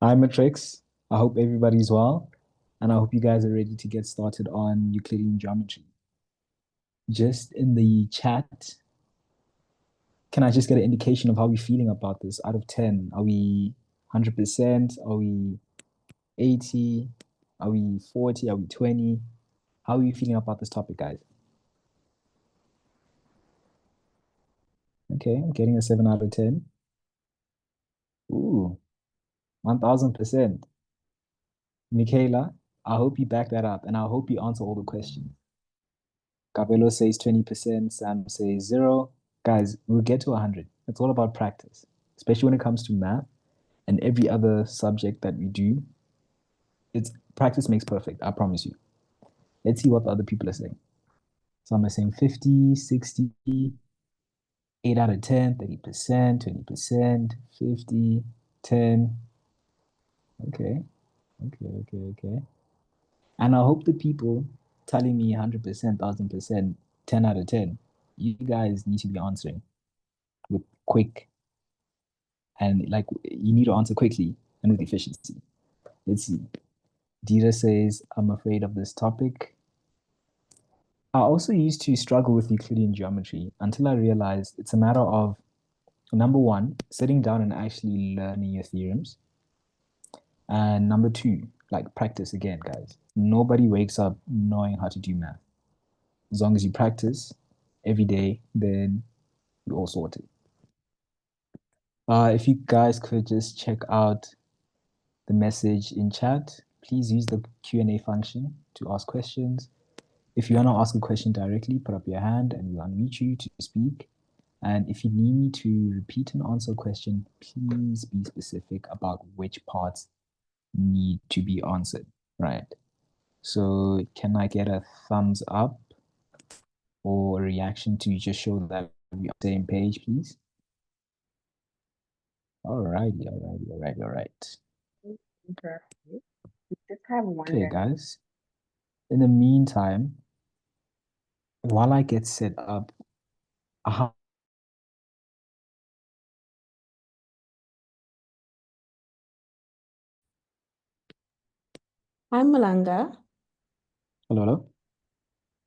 Hi, Matrix. I hope everybody's well, and I hope you guys are ready to get started on Euclidean geometry. Just in the chat, can I just get an indication of how we're feeling about this out of 10? Are we 100%? Are we 80? Are we 40? Are we 20? How are you feeling about this topic, guys? Okay, I'm getting a 7 out of 10. Ooh, 1000%. Michaela, I hope you back that up, and I hope you answer all the questions. Cabello says 20%, Sam says 0. Guys, we'll get to 100. It's all about practice, especially when it comes to math and every other subject that we do. It's practice makes perfect, I promise you. Let's see what the other people are saying. Some are saying 50, 60, 8 out of 10, 30%, 20%, 50, 10. Okay, okay. And I hope the people telling me 100%, 1000%, 10 out of 10, you guys need to be answering with quick and like you need to answer quickly and with efficiency. Let's see. Dita says, I'm afraid of this topic. I also used to struggle with Euclidean geometry until I realized it's a matter of number one, sitting down and actually learning your theorems. And number two, like practice again, guys. Nobody wakes up knowing how to do math. As long as you practice every day, then you're all sorted. If you guys could just check out the message in chat. Please use the Q&A function to ask questions. If you want to ask a question directly, put up your hand and we'll unmute you to speak. And if you need me to repeat and answer a question, please be specific about which parts need to be answered, right? So can I get a thumbs up or a reaction to just show that we're on the same page, please? All right. Okay. We just have one Okay, minute. guys. In the meantime, while I get set up, how Hi, Malanga. hello, hello.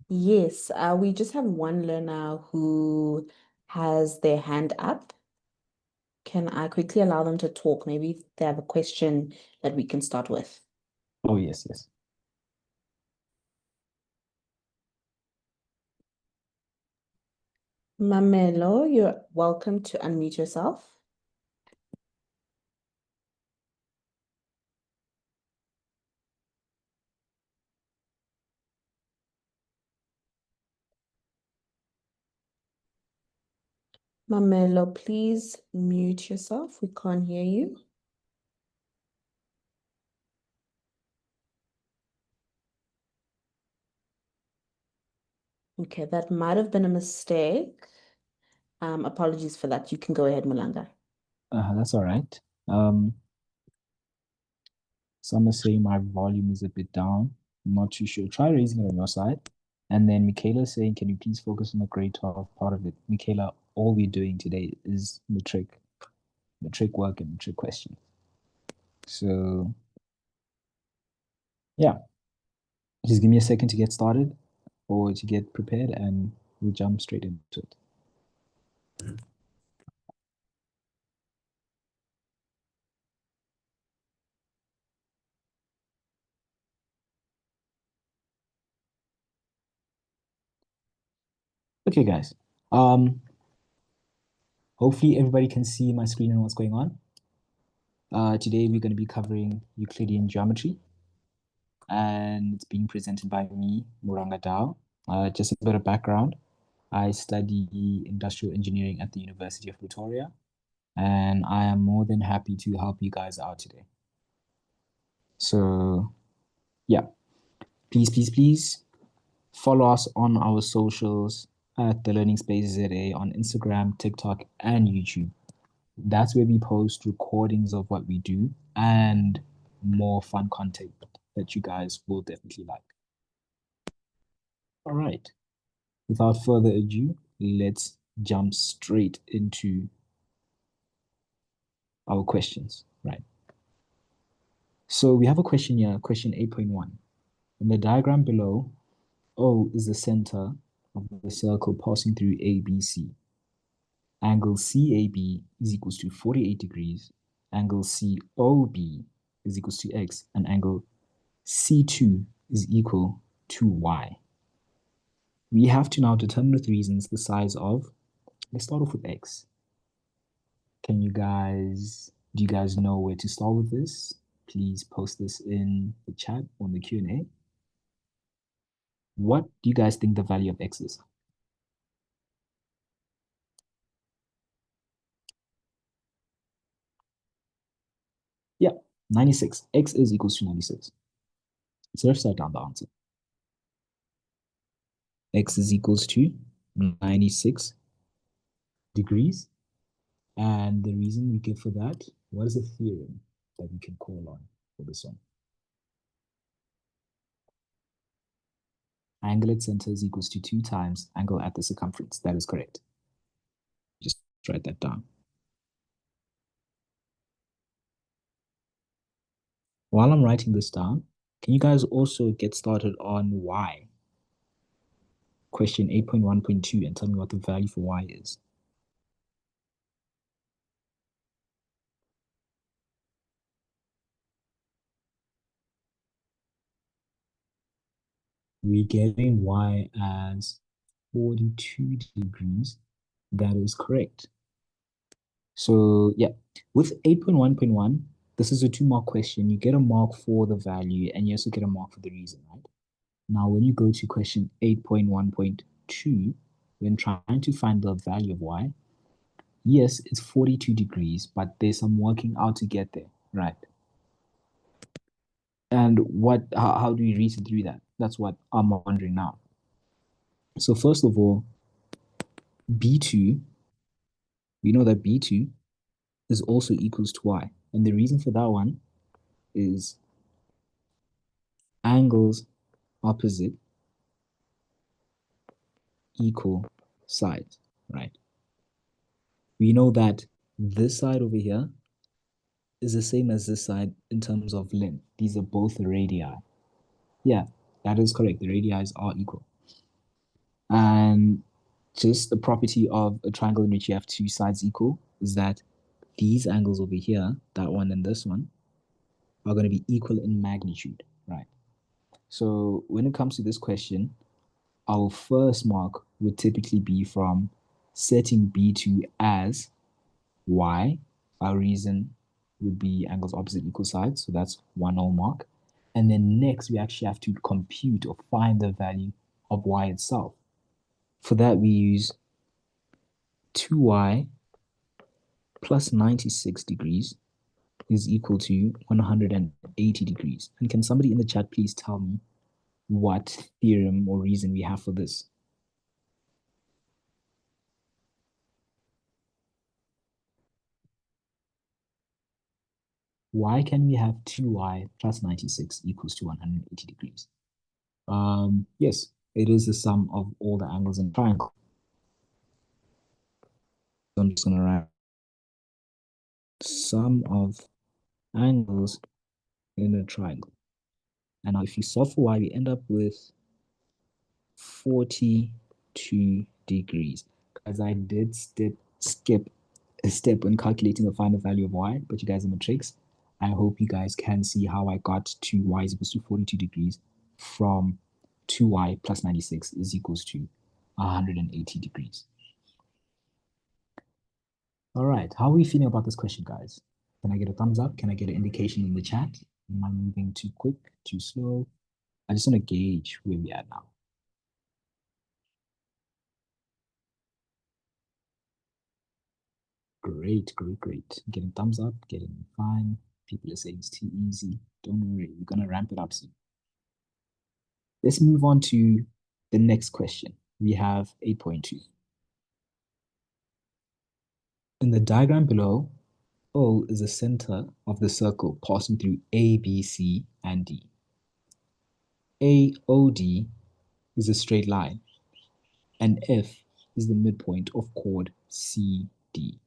Yes, we just have one learner who has their hand up. Can I quickly allow them to talk? Maybe they have a question that we can start with. Oh, yes. Mamelo, you're welcome to unmute yourself. Mamelo, please mute yourself. We can't hear you. Okay, that might have been a mistake. Apologies for that. You can go ahead, Malanga. That's all right. Some are saying my volume is a bit down. I'm not too sure. Try raising it on your side. And then Michaela saying, can you please focus on the grade 12 part of it? Michaela, all we're doing today is the trick work and the trick question. So yeah, just give me a second to get started or to get prepared and we'll jump straight into it. Okay, guys. Hopefully everybody can see my screen and what's going on. Today we're going to be covering Euclidean geometry, and it's being presented by me, Muranga Dao. Just a bit of background. I study industrial engineering at the University of Pretoria, and I am more than happy to help you guys out today. So, yeah, please follow us on our socials at the Learning Space ZA on Instagram, TikTok, and YouTube. That's where we post recordings of what we do and more fun content that you guys will definitely like. All right. Without further ado, let's jump straight into our questions, right? So we have a question here, question 8.1. In the diagram below, O is the center of the circle passing through ABC. Angle CAB is equals to 48 degrees. Angle COB is equals to X. And angle C2 is equal to Y. We have to now determine with reasons the size of, let's start off with X. Do you guys know where to start with this? Please post this in the chat on the Q&A. What do you guys think the value of X is? Yeah, 96. X is equals to 96. So let's write down the answer. X is equals to 96 degrees. And the reason we give for that, what is a theorem that we can call on for this one? Angle at center is equals to 2 times angle at the circumference. That is correct. Just write that down. While I'm writing this down, can you guys also get started on y? Question 8.1.2 and tell me what the value for y is. We're getting y as 42 degrees. That is correct. So yeah, with 8.1.1, this is a 2-mark question. You get a mark for the value and you also get a mark for the reason, right? Now, when you go to question 8.1.2, when trying to find the value of y, yes, it's 42 degrees, but there's some working out to get there, right? And how do we reason through that? That's what I'm wondering now. So first of all, B2, we know that B2 is also equals to y. And the reason for that one is angles opposite equal sides, right? We know that this side over here is the same as this side in terms of length. These are both radii. Yeah, that is correct. The radii are equal. And just the property of a triangle in which you have 2 sides equal is that these angles over here, that one and this one, are going to be equal in magnitude, right? So when it comes to this question, our first mark would typically be from setting B2 as y. Our reason would be angles opposite equal sides, so that's 1 mark. And then next, we actually have to compute or find the value of y itself. For that, we use 2y plus 96 degrees is equal to 180 degrees. And can somebody in the chat please tell me what theorem or reason we have for this? Why can we have 2y plus 96 equals to 180 degrees? Yes, it is the sum of all the angles in a triangle. So I'm just going to write sum of angles in a triangle. And now if you solve for y, we end up with 42 degrees. As I did skip a step when calculating the final value of y, but you guys are matrix. I hope you guys can see how I got to y is equals to 42 degrees from 2y plus 96 is equals to 180 degrees. All right, how are we feeling about this question, guys? Can I get a thumbs up? Can I get an indication in the chat? Am I moving too quick, too slow? I just want to gauge where we're at now. Great, great, great. Getting thumbs up, getting fine. People are saying it's too easy. Don't worry, we're going to ramp it up soon. Let's move on to the next question. We have 8.2. In the diagram below, O is the center of the circle passing through A, B, C, and D. AOD is a straight line, and F is the midpoint of chord CD.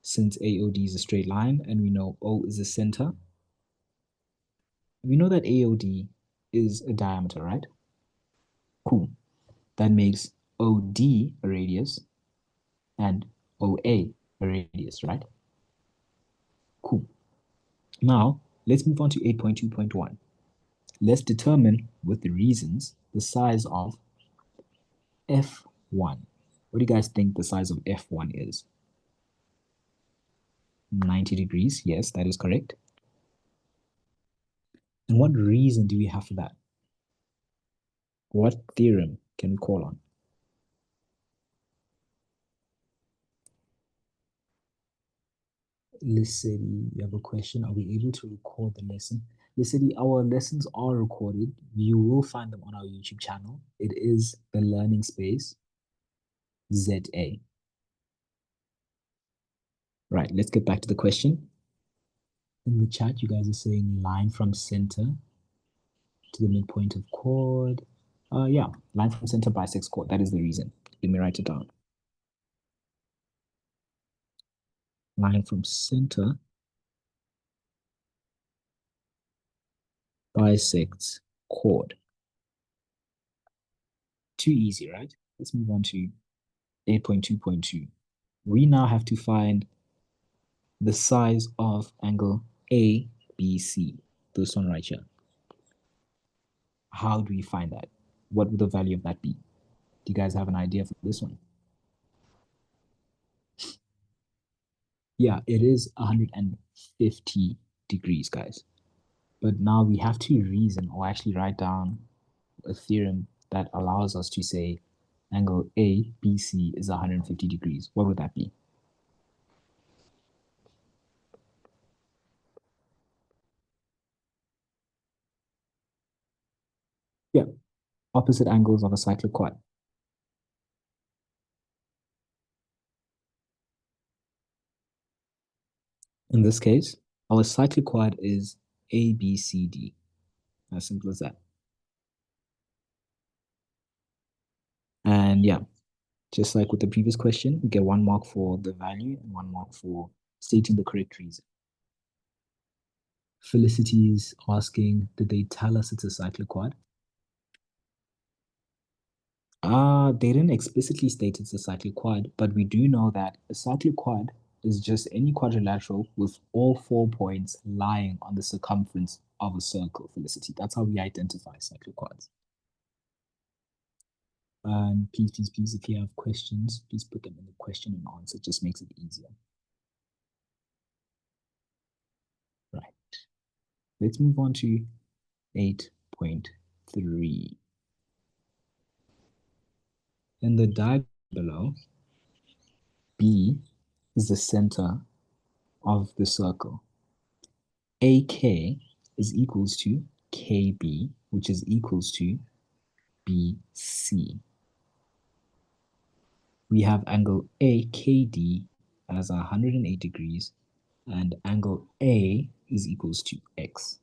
Since AOD is a straight line and we know O is the center, We know that AOD is a diameter, right? Cool. That makes OD a radius and OA a radius, right? Cool. Now, let's move on to 8.2.1. Let's determine with the reasons the size of F1. What do you guys think the size of F1 is? 90 degrees. Yes, that is correct. And what reason do we have for that? What theorem can we call on? Listen, you have a question. Are we able to record the lesson? Listen, our lessons are recorded. You will find them on our YouTube channel. It is the Learning Space ZA. Right, let's get back to the question. In the chat, you guys are saying line from center to the midpoint of chord. Yeah, line from center bisects chord. That is the reason. Let me write it down. Line from center bisects chord. Too easy, right? Let's move on to 8.2.2. We now have to find the size of angle ABC, this one right here. How do we find that? What would the value of that be? Do you guys have an idea for this one? Yeah, it is 150 degrees, guys. But now we have to reason or actually write down a theorem that allows us to say angle ABC is 150 degrees. What would that be? Yeah, opposite angles of a cyclic quad. In this case, our cyclic quad is ABCD. As simple as that. And yeah, just like with the previous question, we get 1 mark for the value and 1 mark for stating the correct reason. Felicity is asking, did they tell us it's a cyclic quad? They didn't explicitly state it's a cyclic quad, but we do know that a cyclic quad is just any quadrilateral with all 4 points lying on the circumference of a circle, Felicity. That's how we identify cyclic quads. And please, if you have questions, please put them in the question and answer. It just makes it easier. Right. Let's move on to 8.3. In the diagram below, B is the center of the circle. AK is equals to KB, which is equals to BC. We have angle AKD as 108 degrees, and angle A is equals to X.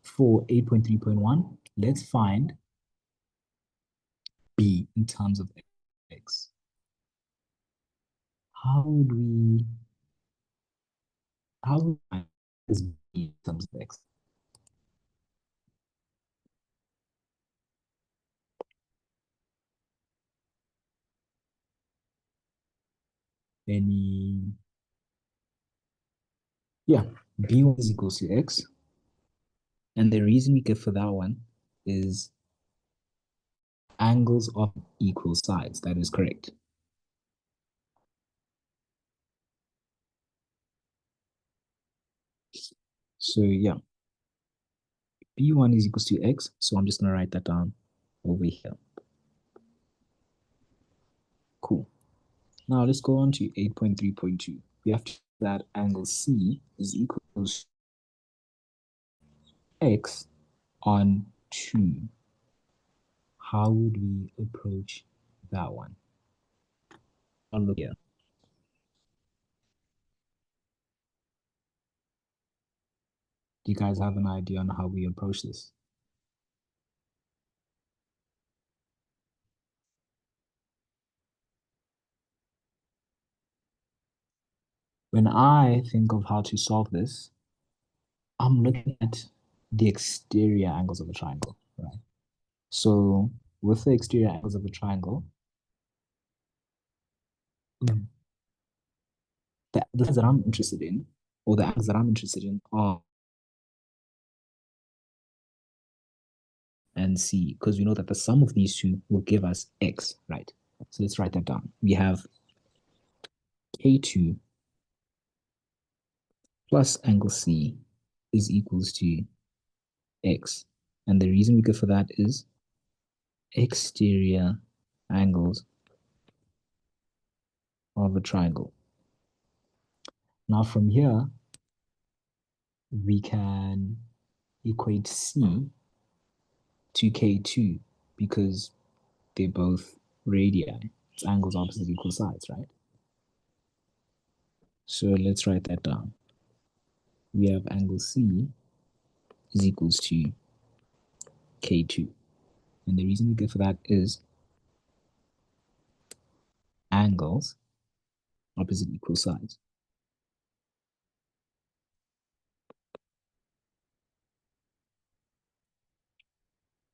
For 8.3.1, let's find B in terms of X. How would we find this B in terms of X? Any, yeah, B1 is equals to X. And the reason we give for that one is angles of equal sides. That is correct. So yeah, B1 is equals to X. So I'm just going to write that down over here. Cool. Now let's go on to 8.3.2. We have to that angle C is equal to X on 2. How would we approach that one? I'll look here. Do you guys have an idea on how we approach this? When I think of how to solve this, I'm looking at the exterior angles of a triangle, right? So with the exterior angles of a triangle, the angles that I'm interested in, or the angles that I'm interested in are and C, because we know that the sum of these two will give us X, right? So let's write that down. We have K2 plus angle C is equals to X. And the reason we go for that is exterior angles of a triangle. Now from here, we can equate C to K2 because they're both radii. It's angles opposite equal sides, right? So let's write that down. We have angle C is equals to K2. And the reason we go for that is angles opposite equal sides.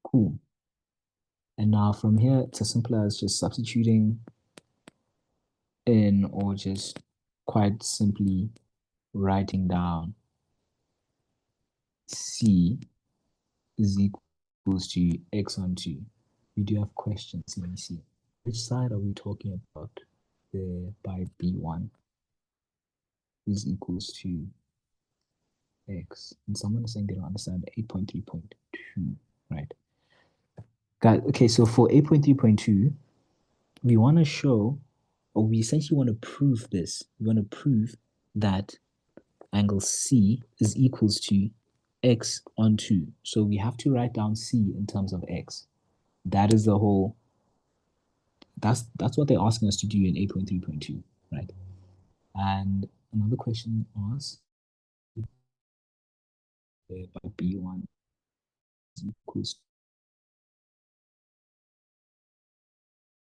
Cool. And now from here, it's as simple as just substituting in or just quite simply writing down C is equals to X on 2. We do have questions. Let me see. Which side are we talking about there by B1 is equals to X? And someone is saying they don't understand 8.3.2, right? Guys, okay, so for 8.3.2, we want to show, or we essentially want to prove this. We want to prove that angle C is equals to X on 2. So we have to write down C in terms of X. That is the whole, that's what they're asking us to do in 8.3.2, right? And another question asks, by B1 is equals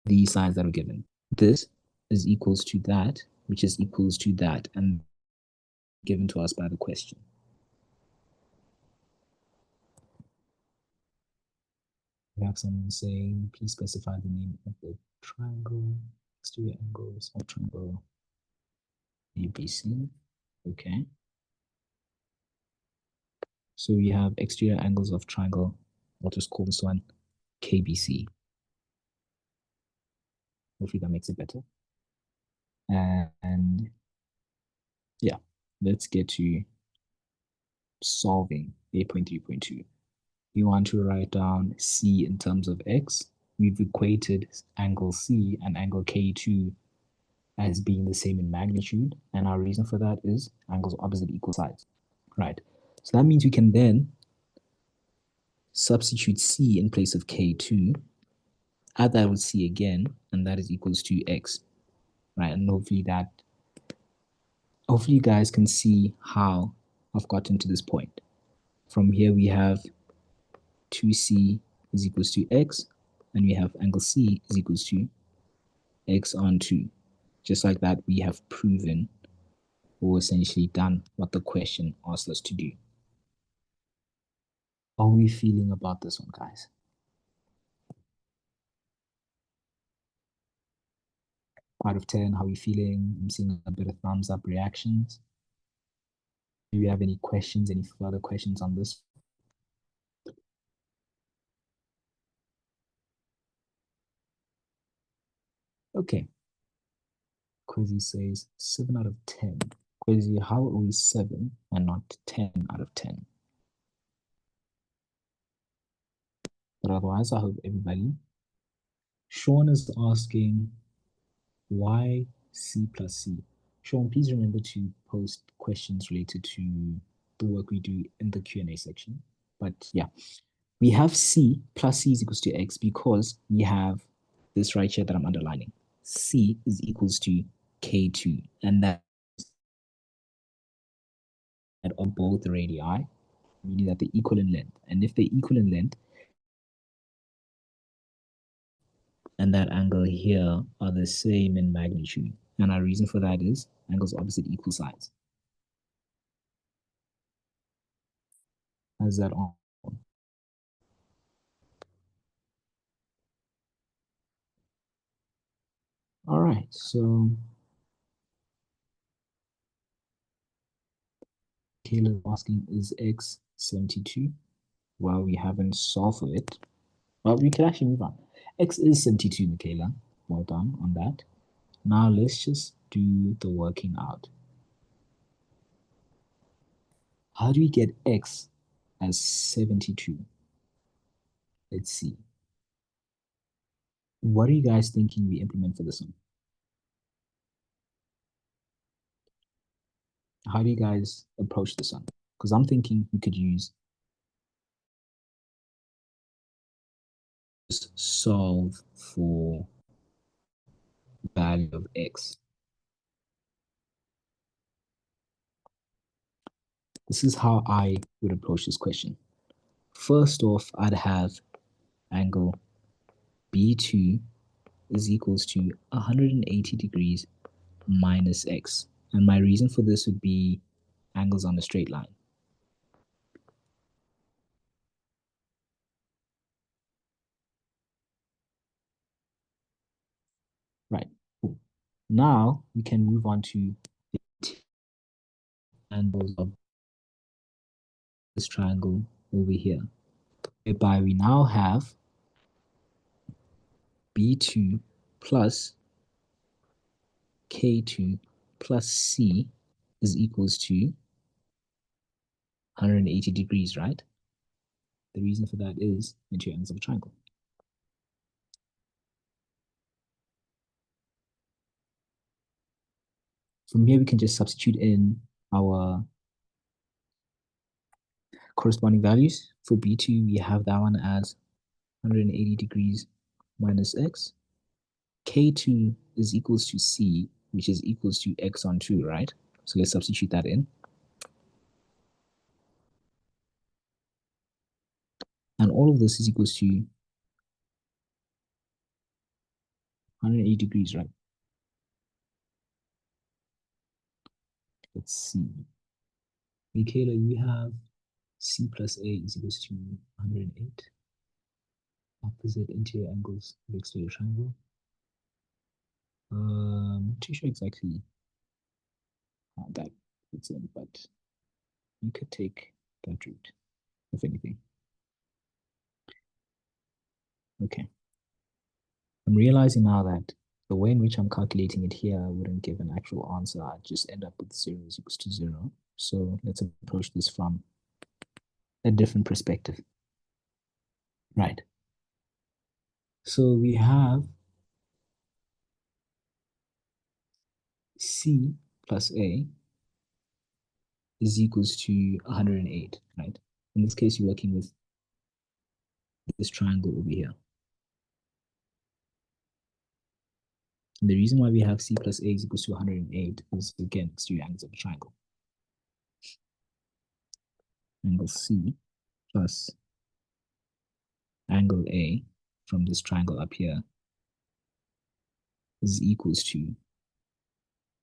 these signs that are given. This is equals to that, which is equals to that, and given to us by the question. We have someone saying, please specify the name of the triangle, exterior angles of triangle ABC. Okay. So we have exterior angles of triangle. I'll just call this one KBC. Hopefully that makes it better. And yeah, let's get to solving 8.3.2. You want to write down C in terms of X. We've equated angle C and angle K2 as being the same in magnitude. And our reason for that is angles opposite equal sides, right? So that means we can then substitute C in place of K2, add that with C again, and that is equals to X, right? And hopefully you guys can see how I've gotten to this point. From here, we have 2C is equals to X, and we have angle C is equals to X on 2. Just like that, we have proven or essentially done what the question asked us to do. How are we feeling about this one, guys? Out of 10, how are we feeling? I'm seeing a bit of thumbs up reactions. Do you have any questions, any further questions on this? Okay. Quizzy says 7 out of 10. Quizzy, how are we 7 and not 10 out of 10? But otherwise, I hope everybody. Sean is asking, why C plus C? Sean, please remember to post questions related to the work we do in the Q&A section. But yeah, we have C plus C is equals to X because we have this right here that I'm underlining. C is equals to K2, and that are both radii, meaning that they're equal in length. And if they're equal in length, and that angle here are the same in magnitude. And our reason for that is angles opposite equal sides. How's that on? All right, so Kayla's asking, is x 72? Well, we haven't solved for it. Well, we can actually move on. X is 72, Michaela. Well done on that. Now let's just do the working out. How do we get x as 72? Let's see. What are you guys thinking we implement for this one? How do you guys approach this one? Because I'm thinking we could use just solve for value of x. This is how I would approach this question. First off, I'd have angle B2 is equals to 180 degrees minus x. And my reason for this would be angles on a straight line. Right. Cool. Now we can move on to the angles of this triangle over here, whereby we now have B2 plus K2 plus C is equals to 180 degrees, right? The reason for that is interior angles of a triangle. From here, we can just substitute in our corresponding values. For B2, we have that one as 180 degrees minus x. K2 is equals to C, which is equals to x on 2, right? So let's substitute that in. And all of this is equals to 180 degrees, right? Let's see. Michaela, you have C plus A is equals to 108. Opposite interior angles of exterior triangle. Not too sure exactly how that fits in, but you could take that route, if anything. Okay. I'm realizing now that the way in which I'm calculating it here wouldn't give an actual answer. I'd just end up with 0 is equals to 0. So let's approach this from a different perspective. Right. So we have C plus A is equals to 108, right? In this case, you're working with this triangle over here. And the reason why we have C plus A is equals to 108 is, again, exterior angles of a triangle. Angle C plus angle A from this triangle up here is equals to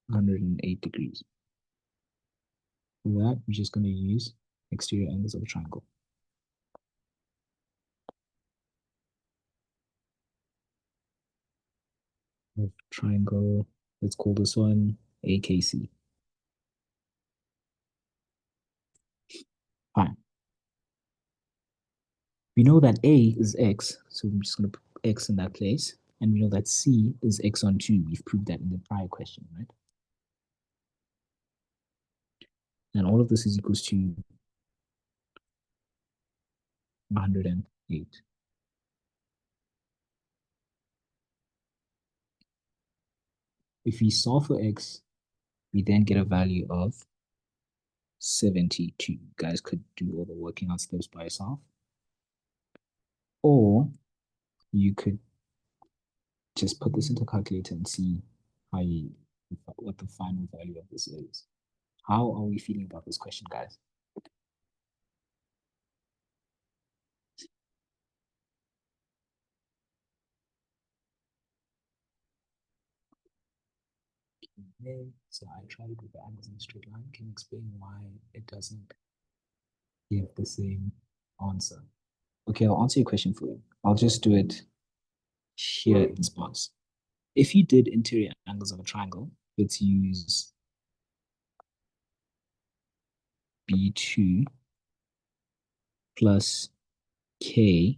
108 degrees. For that, we're just going to use exterior angles of a triangle. Of triangle, let's call this one AKC. Fine. We know that A is x, so I'm just going to put x in that place. And we know that C is x on 2. We've proved that in the prior question, right? And all of this is equals to 108. If we solve for x, we then get a value of 72. You guys could do all the working out steps by yourself. Or you could just put this into a calculator and see how you, what the final value of this is. How are we feeling about this question, guys? Okay, so I try to do the angles in a straight line. Can you explain why it doesn't give the same answer. Okay, I'll answer your question for you. I'll just do it here in this box. If you did interior angles of a triangle, let's use B2 plus K2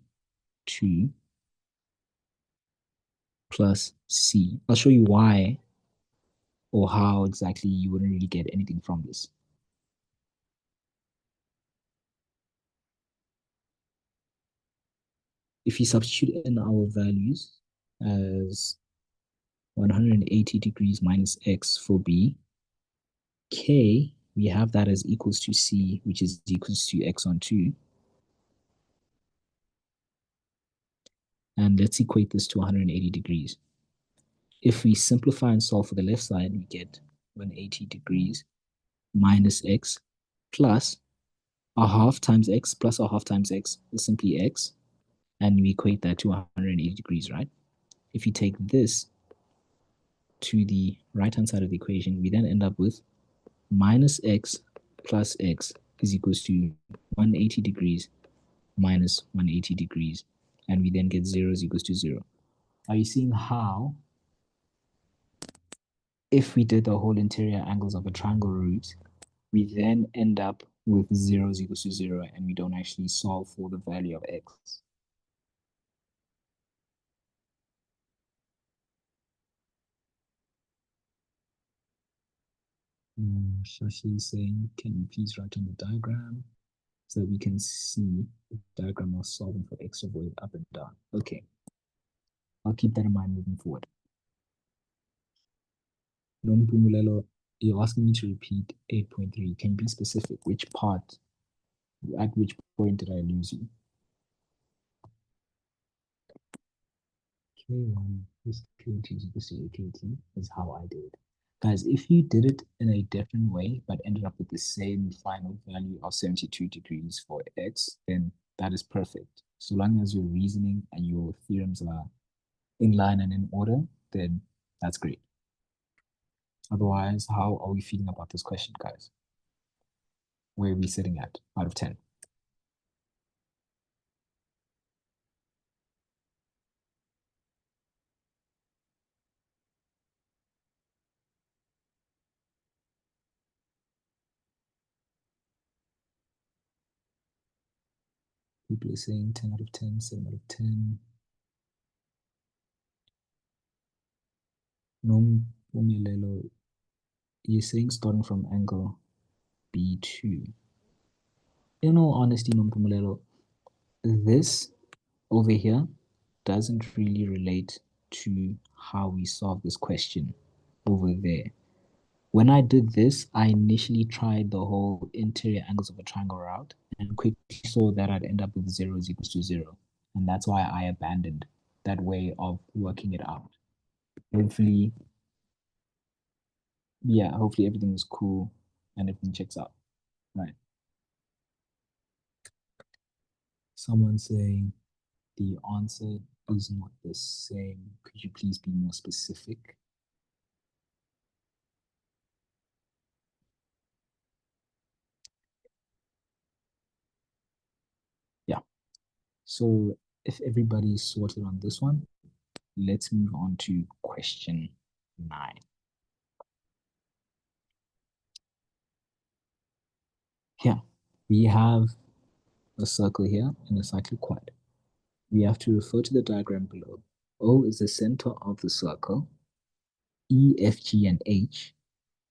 plus C. I'll show you why or how exactly you wouldn't really get anything from this. If you substitute in our values as 180 degrees minus X for B, K, we have that as equals to C, which is equals to X on 2. And let's equate this to 180 degrees. If we simplify and solve for the left side, we get 180 degrees minus X plus a half times X plus a half times X is simply X. And we equate that to 180 degrees, right? If you take this to the right-hand side of the equation, we then end up with minus X plus X is equals to 180 degrees minus 180 degrees. And we then get 0 is equals to 0. Are you seeing how, if we did the whole interior angles of a triangle root, we then end up with 0 is equals to 0, and we don't actually solve for the value of X? Shashi is saying, can you please write on the diagram so that we can see the diagram of solving for X of Y up and down? Okay, I'll keep that in mind moving forward. Non-Pumulelo, you're asking me to repeat 8.3. Can you be specific? Which part, at which point did I lose you? K1 is K2 is equals to AKT is how I did it. Guys, if you did it in a different way, but ended up with the same final value of 72 degrees for X, then that is perfect. So long as your reasoning and your theorems are in line and in order, then that's great. Otherwise, how are we feeling about this question, guys? Where are we sitting at out of 10? People are saying 10 out of 10, 7 out of 10. Nom Umelelo, you're saying starting from angle B2. In all honesty, Nom Umelelo, this over here doesn't really relate to how we solve this question over there. When I did this, I initially tried the whole interior angles of a triangle route and quickly saw that I'd end up with 0 is equals to 0. And that's why I abandoned that way of working it out. Hopefully, yeah, hopefully everything is cool and everything checks out. Right. Someone saying the answer is not the same. Could you please be more specific? Yeah. So if everybody's sorted on this one, let's move on to question 9. Here, we have a circle here and a cyclic quad. We have to refer to the diagram below. O is the center of the circle. E, F, G, and H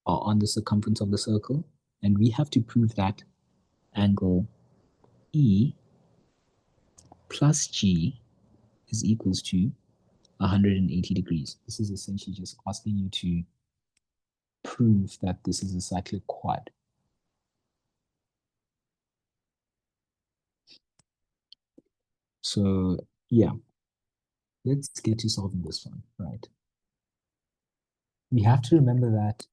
are on the circumference of the circle. And we have to prove that angle E plus G is equals to 180 degrees. This is essentially just asking you to prove that this is a cyclic quad. So yeah, let's get to solving this one, right? We have to remember that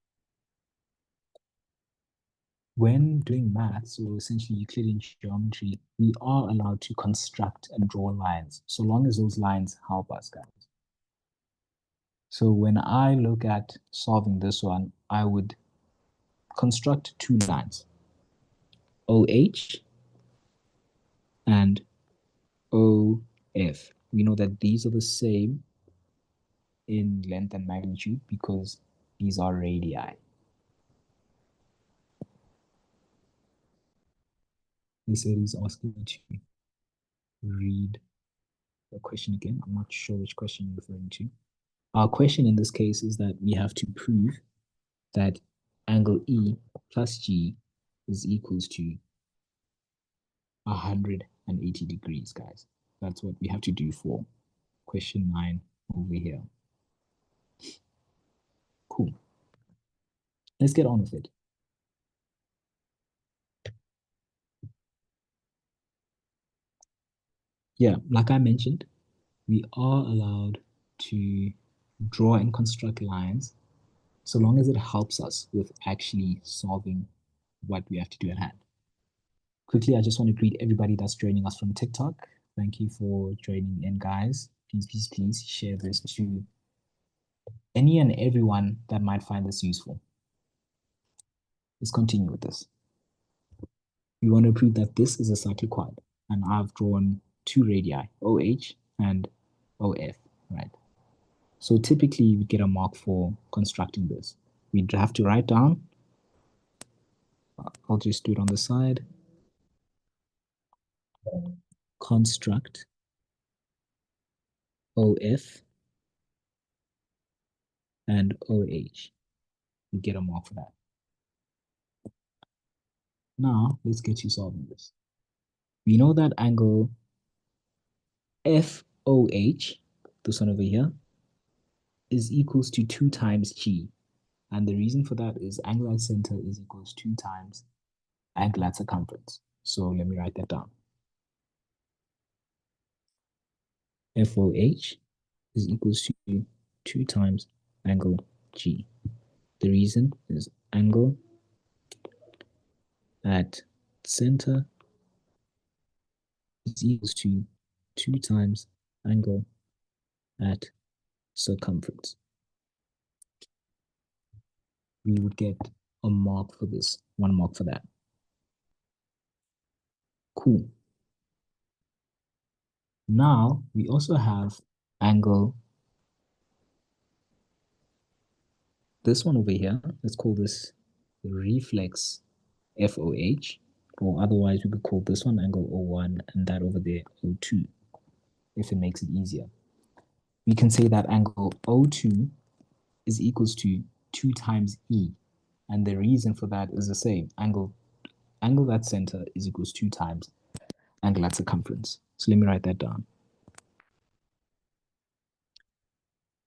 when doing maths, or essentially Euclidean geometry, we are allowed to construct and draw lines, so long as those lines help us, guys. So when I look at solving this one, I would construct two lines, OH and OF. We know that these are the same in length and magnitude because these are radii. They said he's asking me to read the question again. I'm not sure which question you're referring to. Our question in this case is that we have to prove that angle E plus G is equals to 180 degrees, guys. That's what we have to do for question 9 over here. Cool. Let's get on with it. Yeah, like I mentioned, we are allowed to draw and construct lines so long as it helps us with actually solving what we have to do at hand. Quickly, I just want to greet everybody that's joining us from TikTok. Thank you for joining in, guys. Please share this to any and everyone that might find this useful. Let's continue with this. We want to prove that this is a cycloquad, and I've drawn two radii, OH and OF, right? So typically we get a mark for constructing this. We'd have to write down, I'll just do it on the side, construct OF and OH. We get a mark for that. Now, let's get you solving this. We know that angle FOH, this one over here, is equals to 2 times G. And the reason for that is angle at center is equals 2 times angle at circumference. So let me write that down. FOH is equals to 2 times angle G. The reason is angle at center is equals to 2 times angle at circumference. We would get a mark for this, 1 mark for that. Cool. Now we also have angle, this one over here, let's call this reflex FOH, or otherwise we could call this one angle O1 and that over there O2, if it makes it easier. We can say that angle O2 is equals to 2 times E, and the reason for that is the same. Angle at center is equals 2 times angle at circumference. So let me write that down.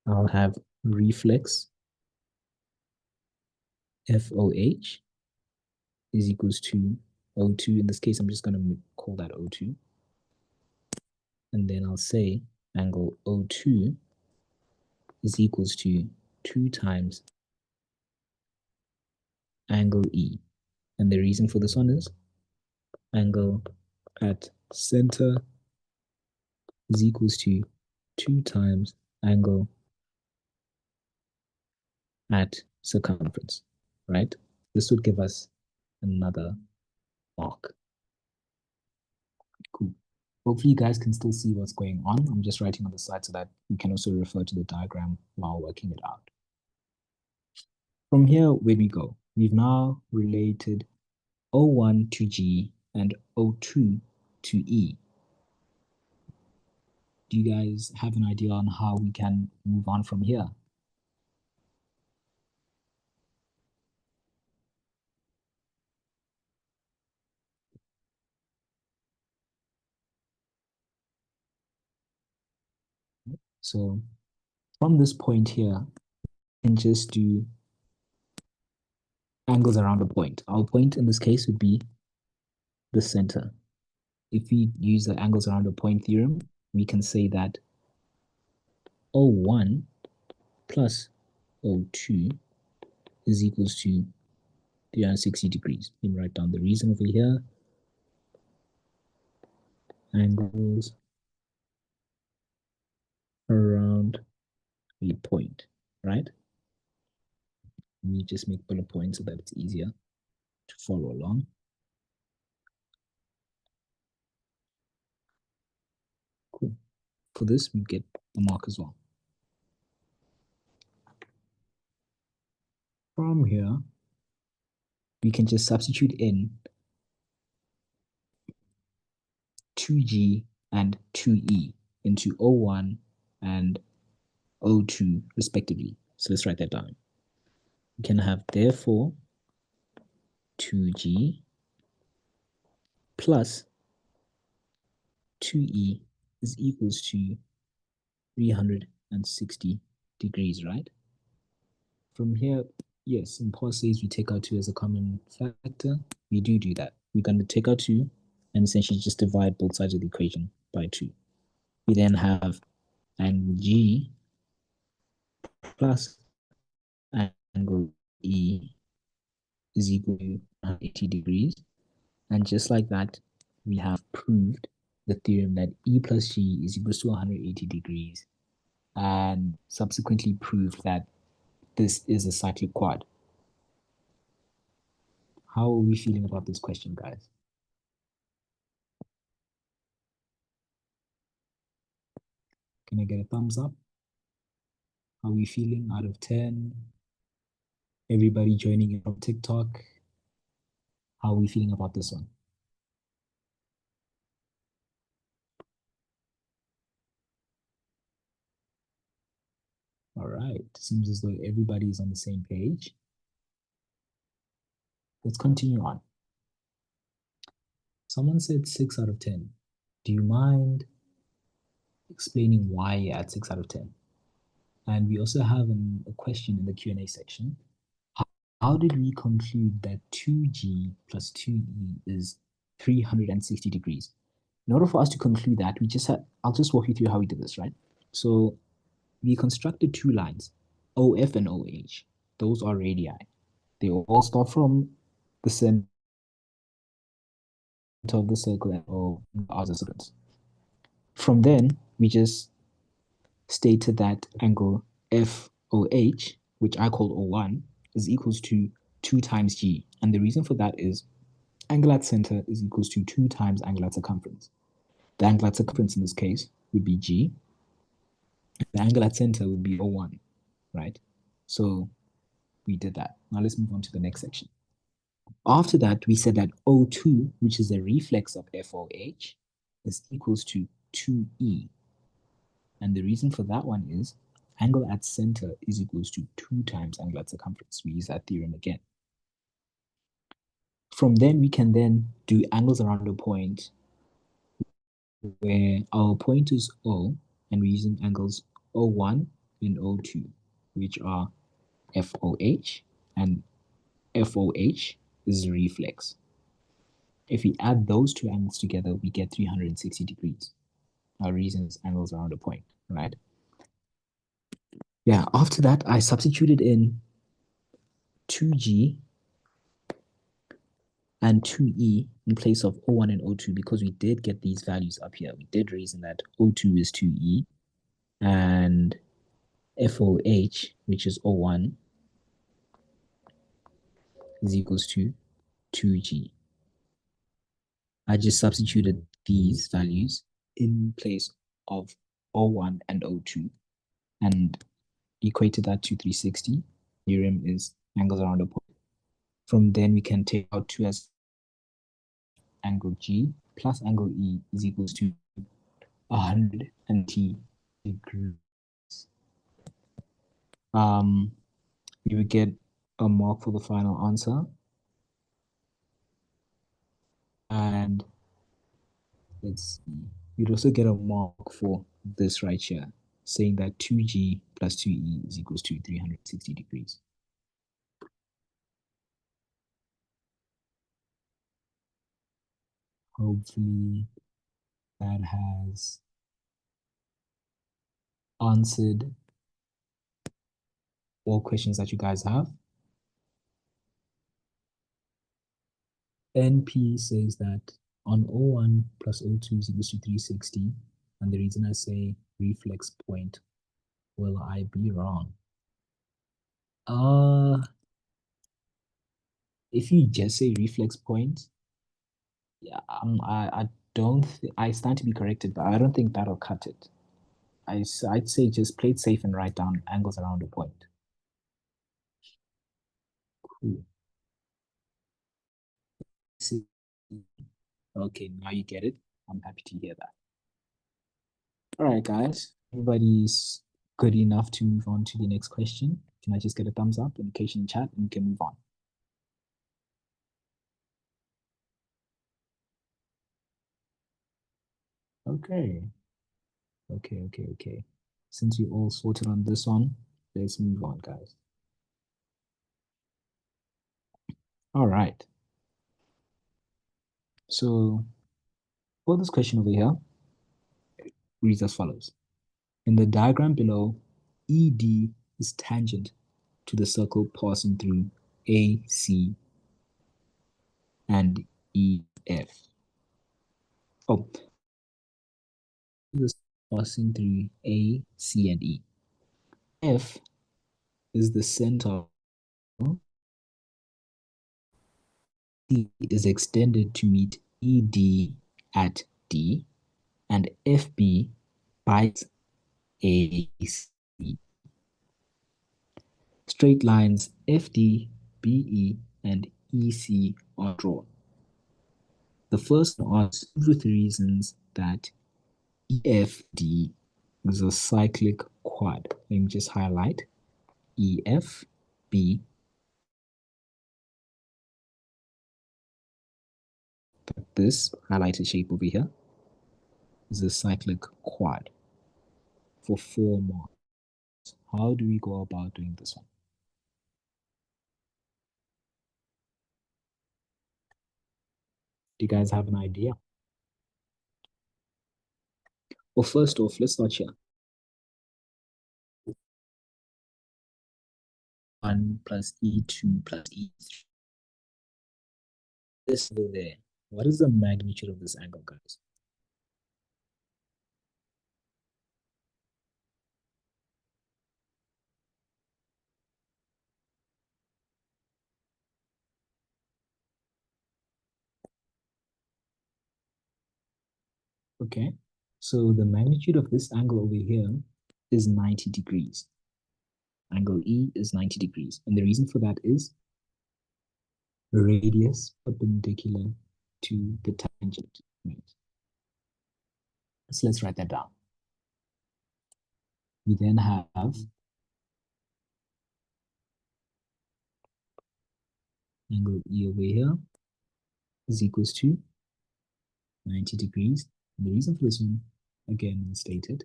I'll have reflex FOH is equals to O2. In this case, I'm just going to call that O2. And then I'll say angle O2 is equals to 2 times angle E. And the reason for this one is angle at center is equals to 2 times angle at circumference, right? This would give us another mark. Cool. Hopefully you guys can still see what's going on. I'm just writing on the side so that you can also refer to the diagram while working it out. From here, where we go, we've now related O1 to G and O2 to E. Do you guys have an idea on how we can move on from here? So from this point here, we can just do angles around a point. Our point in this case would be the center. If we use the angles around a point theorem, we can say that O1 plus O2 is equals to 360 degrees. Let me write down the reason over here. Angles around a point, right? We just make bullet points so that it's easier to follow along. for this, we get a mark as well. From here, we can just substitute in 2G and 2E into O1 and O2 respectively. So let's write that down. We can have therefore 2G plus 2E is equals to 360 degrees, right? From here, yes, in parsees, we take out 2 as a common factor. We do that. We're going to take out 2 and essentially just divide both sides of the equation by 2. We then have angle G plus angle E is equal to 180 degrees. And just like that, we have proved the theorem that E plus G is equal to 180 degrees, and subsequently proved that this is a cyclic quad. How are we feeling about this question, guys? Can I get a thumbs up? How are we feeling out of 10? Everybody joining in from TikTok. How are we feeling about this one? All right, seems as though everybody is on the same page. Let's continue on. Someone said 6 out of 10. Do you mind explaining why you're at 6 out of 10? And we also have a question in the Q&A section. How did we conclude that 2G plus 2E is 360 degrees? In order for us to conclude that, I'll just walk you through how we did this, right? So we constructed 2 lines, OF and OH. Those are radii. They all start from the center of the circle and O are the circles. From then, we just stated that angle FOH, which I call O1, is equals to 2 times G. And the reason for that is angle at center is equals to 2 times angle at circumference. The angle at circumference in this case would be G. The angle at center would be O1, right? So we did that. Now let's move on to the next section. After that, we said that O2, which is a reflex of FOH, is equals to 2E. And the reason for that one is angle at center is equals to 2 times angle at circumference. We use that theorem again. From then, we can then do angles around a point where our point is O, and we're using angles O1 and O2, which are FOH, and FOH is a reflex. If we add those 2 angles together, we get 360 degrees. Our reason is angles around a point, right? Yeah, after that, I substituted in 2G and 2E in place of O1 and O2 because we did get these values up here. We did reason that O2 is 2E and FOH, which is O1, is equals to 2G. I just substituted these values in place of O1 and O2 and equated that to 360. Theorem is angles around a point. From then we can take out 2 as angle G plus angle E is equals to 180 degrees. We would get a mark for the final answer. And let's see, you'd also get a mark for this right here, saying that 2G plus 2E is equals to 360 degrees. Hopefully that has answered all questions that you guys have. NP says that on O1 plus O2 is equals to 360, and the reason I say reflex point, will I be wrong? If you just say reflex point, yeah, I don't I stand to be corrected, but I don't think that'll cut it. I'd say just play it safe and write down angles around a point. Cool. Okay, now you get it. I'm happy to hear that. All right, guys. Everybody's good enough to move on to the next question. Can I just get a thumbs up, indication in chat, and we can move on? Okay. Okay. Since you all sorted on this one, let's move on, guys. All right. So for this question over here, it reads as follows. In the diagram below, ED is tangent to the circle passing through AC and EF. Oh, this passing through A, C, and E. F is the center. C is extended to meet ED at D, and FB binds AC. Straight lines FD, BE, and EC are drawn. The first are with reasons that EFD is a cyclic quad. Let me just highlight EFB. This highlighted shape over here is a cyclic quad for 4 marks. How do we go about doing this one? Do you guys have an idea? Well, first off, let's start here. 1 plus E2 plus E3. This over there. What is the magnitude of this angle, guys? Okay, so the magnitude of this angle over here is 90 degrees. Angle E is 90 degrees. And the reason for that is radius perpendicular to the tangent. Right. So let's write that down. We then have angle E over here is equals to 90 degrees. And the reason for this one, again stated,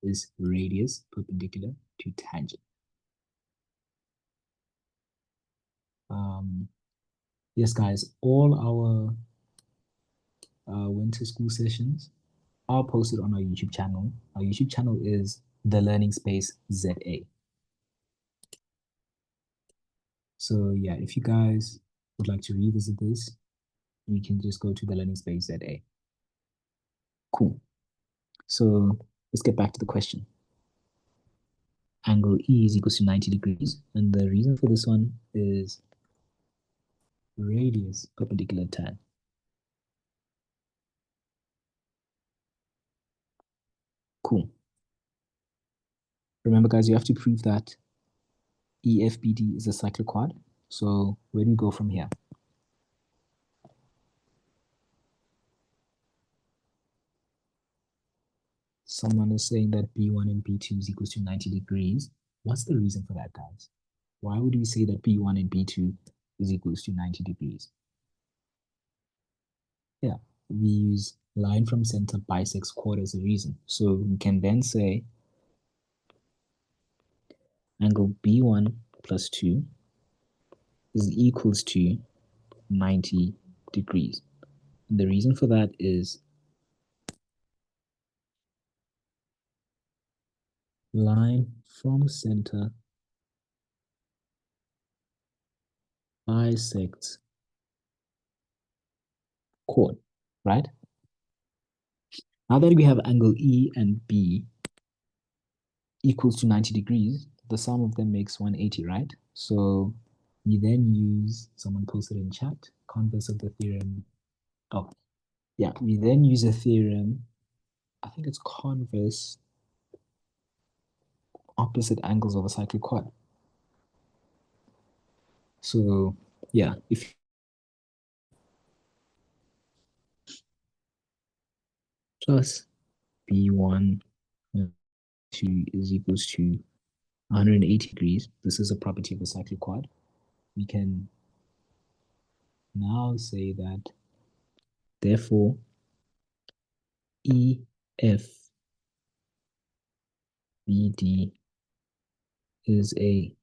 is radius perpendicular to tangent. Yes, guys, all our winter school sessions are posted on our YouTube channel. Our YouTube channel is The Learning Space ZA. So yeah, if you guys would like to revisit this, you can just go to The Learning Space ZA. Cool. So let's get back to the question. Angle E is equals to 90 degrees. And the reason for this one is radius perpendicular tan. Cool. Remember, guys, you have to prove that EFBD is a cyclic quad. So where do we go from here? Someone is saying that B1 and B2 is equals to 90 degrees. What's the reason for that, guys? Why would we say that B1 and B2 is equals to 90 degrees? Yeah, we use line from center bisects chord as a reason. So we can then say angle B1 plus 2 is equals to 90 degrees. And the reason for that is line from center bisects chord, right? Now that we have angle E and B equals to 90 degrees, the sum of them makes 180, right? So we then use, someone posted in chat, converse of the theorem. Oh, yeah, we then use a theorem. I think it's converse opposite angles of a cyclic quad. So yeah, if plus B1 2 is equals to 180 degrees, this is a property of a cyclic quad, we can now say that therefore EFBD is a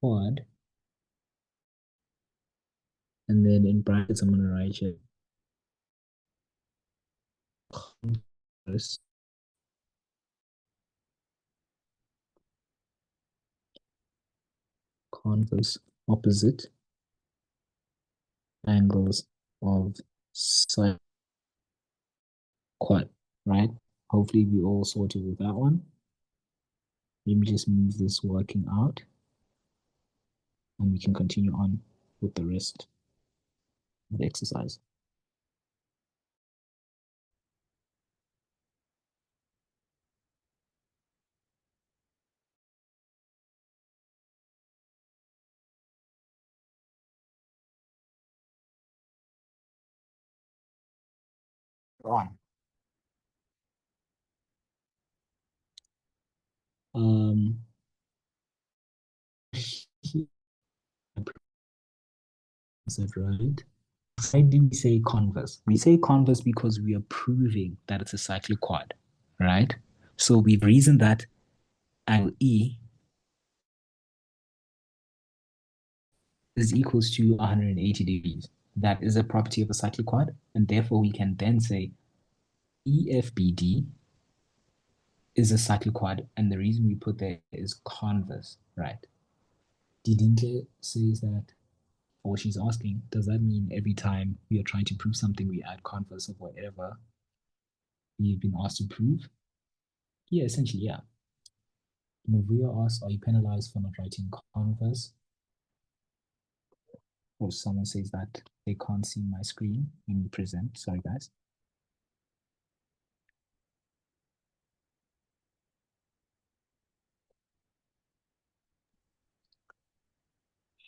quad, and then in brackets I'm going to write here converse opposite angles of side quad, right? Hopefully we all sorted with that one. Let me just move this working out, and we can continue on with the rest of the exercise. On. Is that right? Why do we say converse? We say converse because we are proving that it's a cyclic quad, right? So we've reasoned that angle E is equals to 180 degrees. That is a property of a cyclic quad, and therefore we can then say EFBD is a cyclic quad, and the reason we put there is converse, right? Didinke says that, or she's asking, does that mean every time we are trying to prove something, we add converse of whatever we've been asked to prove? Yeah, essentially, yeah. And if we are asked, are you penalized for not writing converse? Or someone says that they can't see my screen when we present. Sorry, guys.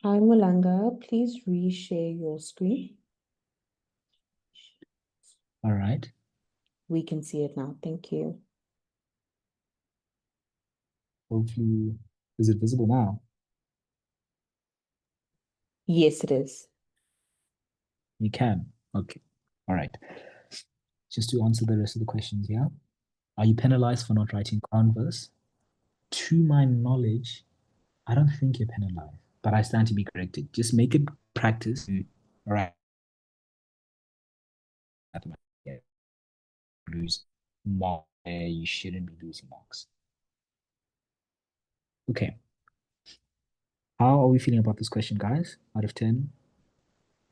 Hi, Mulanga. Please reshare your screen. All right. We can see it now. Thank you. Hopefully, is it visible now? Yes, it is. You can. Okay. All right. Just to answer the rest of the questions, yeah? Are you penalized for not writing converse? To my knowledge, I don't think you're penalized, but I stand to be corrected. Just make it practice. All right. Yeah. Lose marks. You shouldn't be losing marks. Okay. How are we feeling about this question, guys? Out of 10,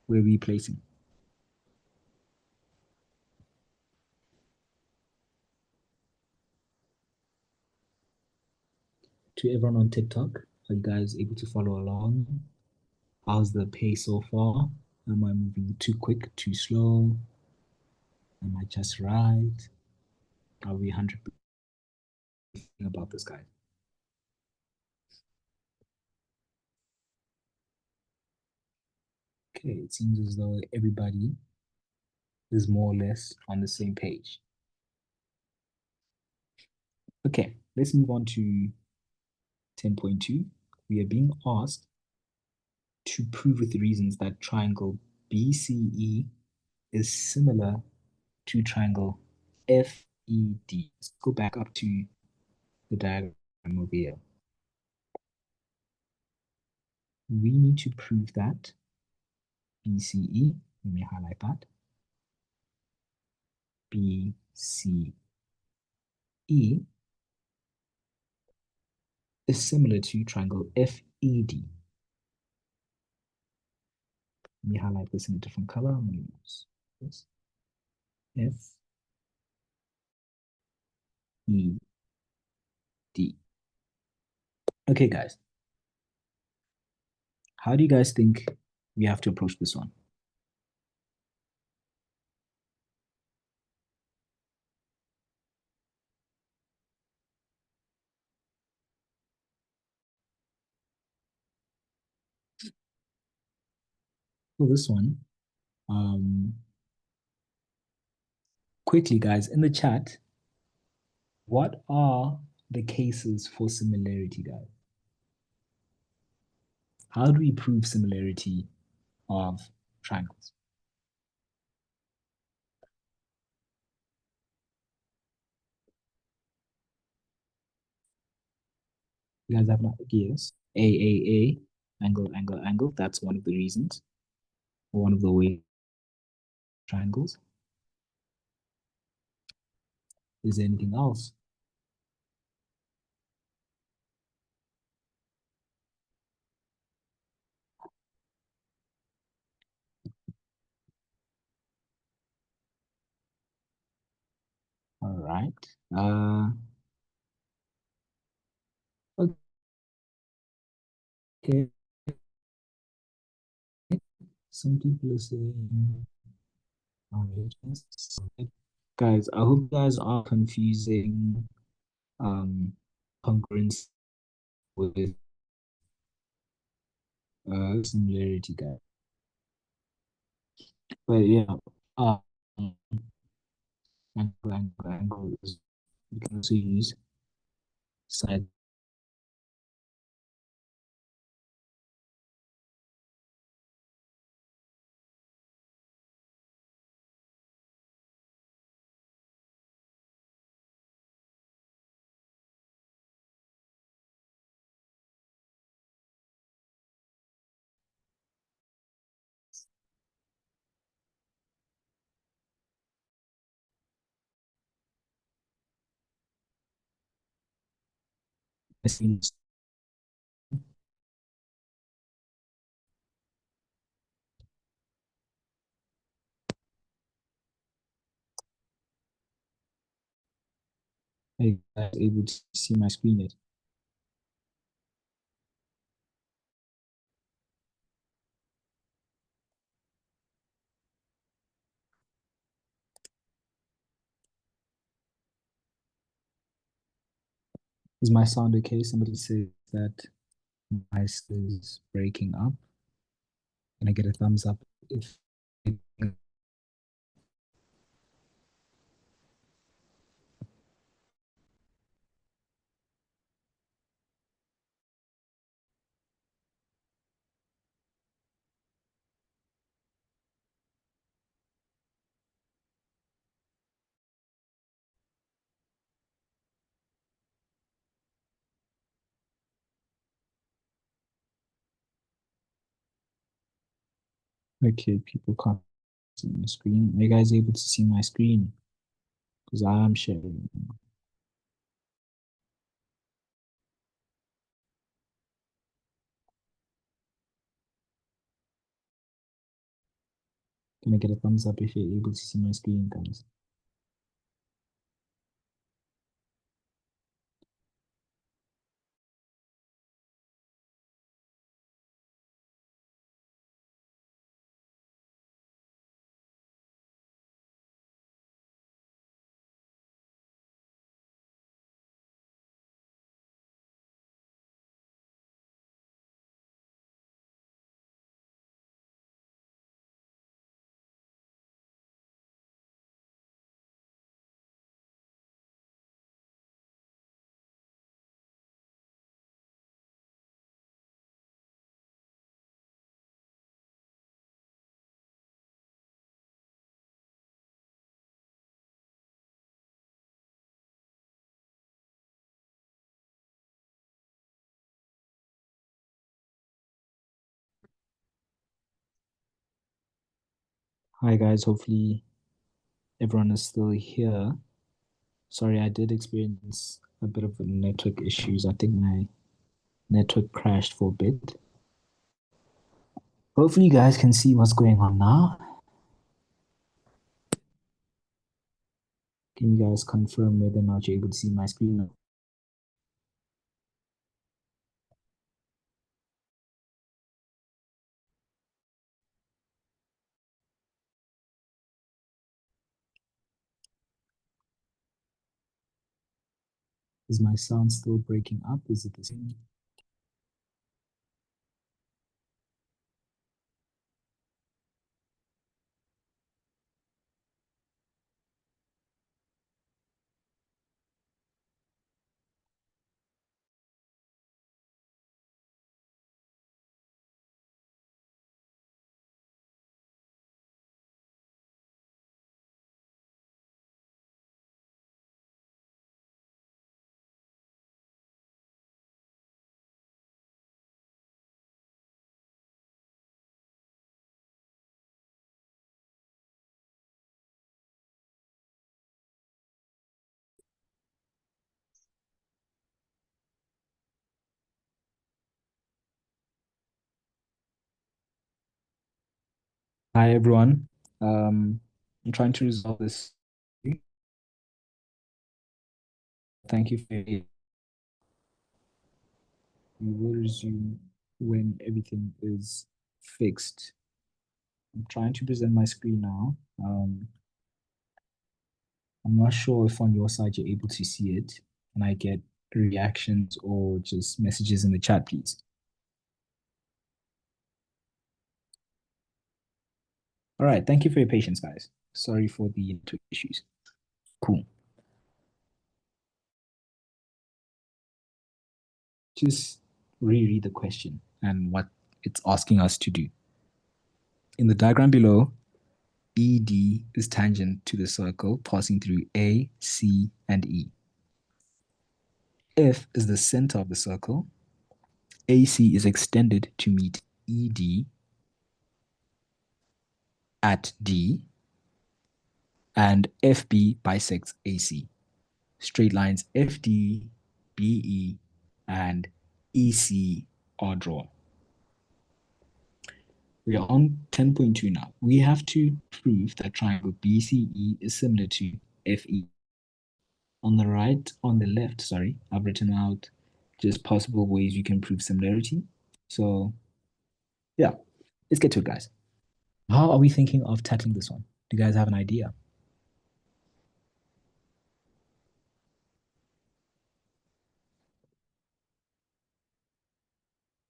where are we placing? To everyone on TikTok, are you guys able to follow along? How's the pace so far? Am I moving too quick, too slow? Am I just right? Are we 100% about this, guy? Okay, it seems as though everybody is more or less on the same page. Okay, let's move on to 10.2. We are being asked to prove with reasons that triangle BCE is similar to triangle FED. Let's go back up to the diagram over here. We need to prove that BCE, let me highlight that, BCE is similar to triangle FED. Let me highlight this in a different color. I'm going to use this. FED. Okay, guys. How do you guys think we have to approach this one? for this one, um, quickly, guys, in the chat, what are the cases for similarity, guys? How do we prove similarity of triangles? You guys have not, yes, A, angle, angle, angle. That's one of the reasons, one of the ways triangles. Is there anything else? All right. Okay. Some people are saying, all right, guys, I hope you guys are confusing congruence with similarity, guys. But yeah, um, angle is, you can also use side. Are you guys able to see my screen yet? Is my sound okay? Somebody says that my sound is breaking up. Can I get a thumbs up if okay, people can't see my screen. Are you guys able to see my screen? Because I am sharing. Can I get a thumbs up if you're able to see my screen, guys? Hi guys, hopefully everyone is still here. Sorry, I did experience a bit of network issues. I think my network crashed for a bit. Hopefully you guys can see what's going on now. Can you guys confirm whether or not you're able to see my screen now? Is my sound still breaking up? Is it the same? Hi everyone. I'm trying to resolve this. Thank you for your. We will resume when everything is fixed. I'm trying to present my screen now. I'm not sure if on your side you're able to see it. Can I get reactions or just messages in the chat, please? All right. Thank you for your patience, guys. Sorry for the network issues. Cool. Just reread the question and what it's asking us to do. In the diagram below, ED is tangent to the circle passing through A, C, and E. F is the center of the circle. AC is extended to meet ED at D, and FB bisects AC. Straight lines FD, BE, and EC are drawn. We are on 10.2 now. We have to prove that triangle BCE is similar to FE. On the left, sorry, I've written out just possible ways you can prove similarity. So yeah, let's get to it, guys. How are we thinking of tackling this one? Do you guys have an idea?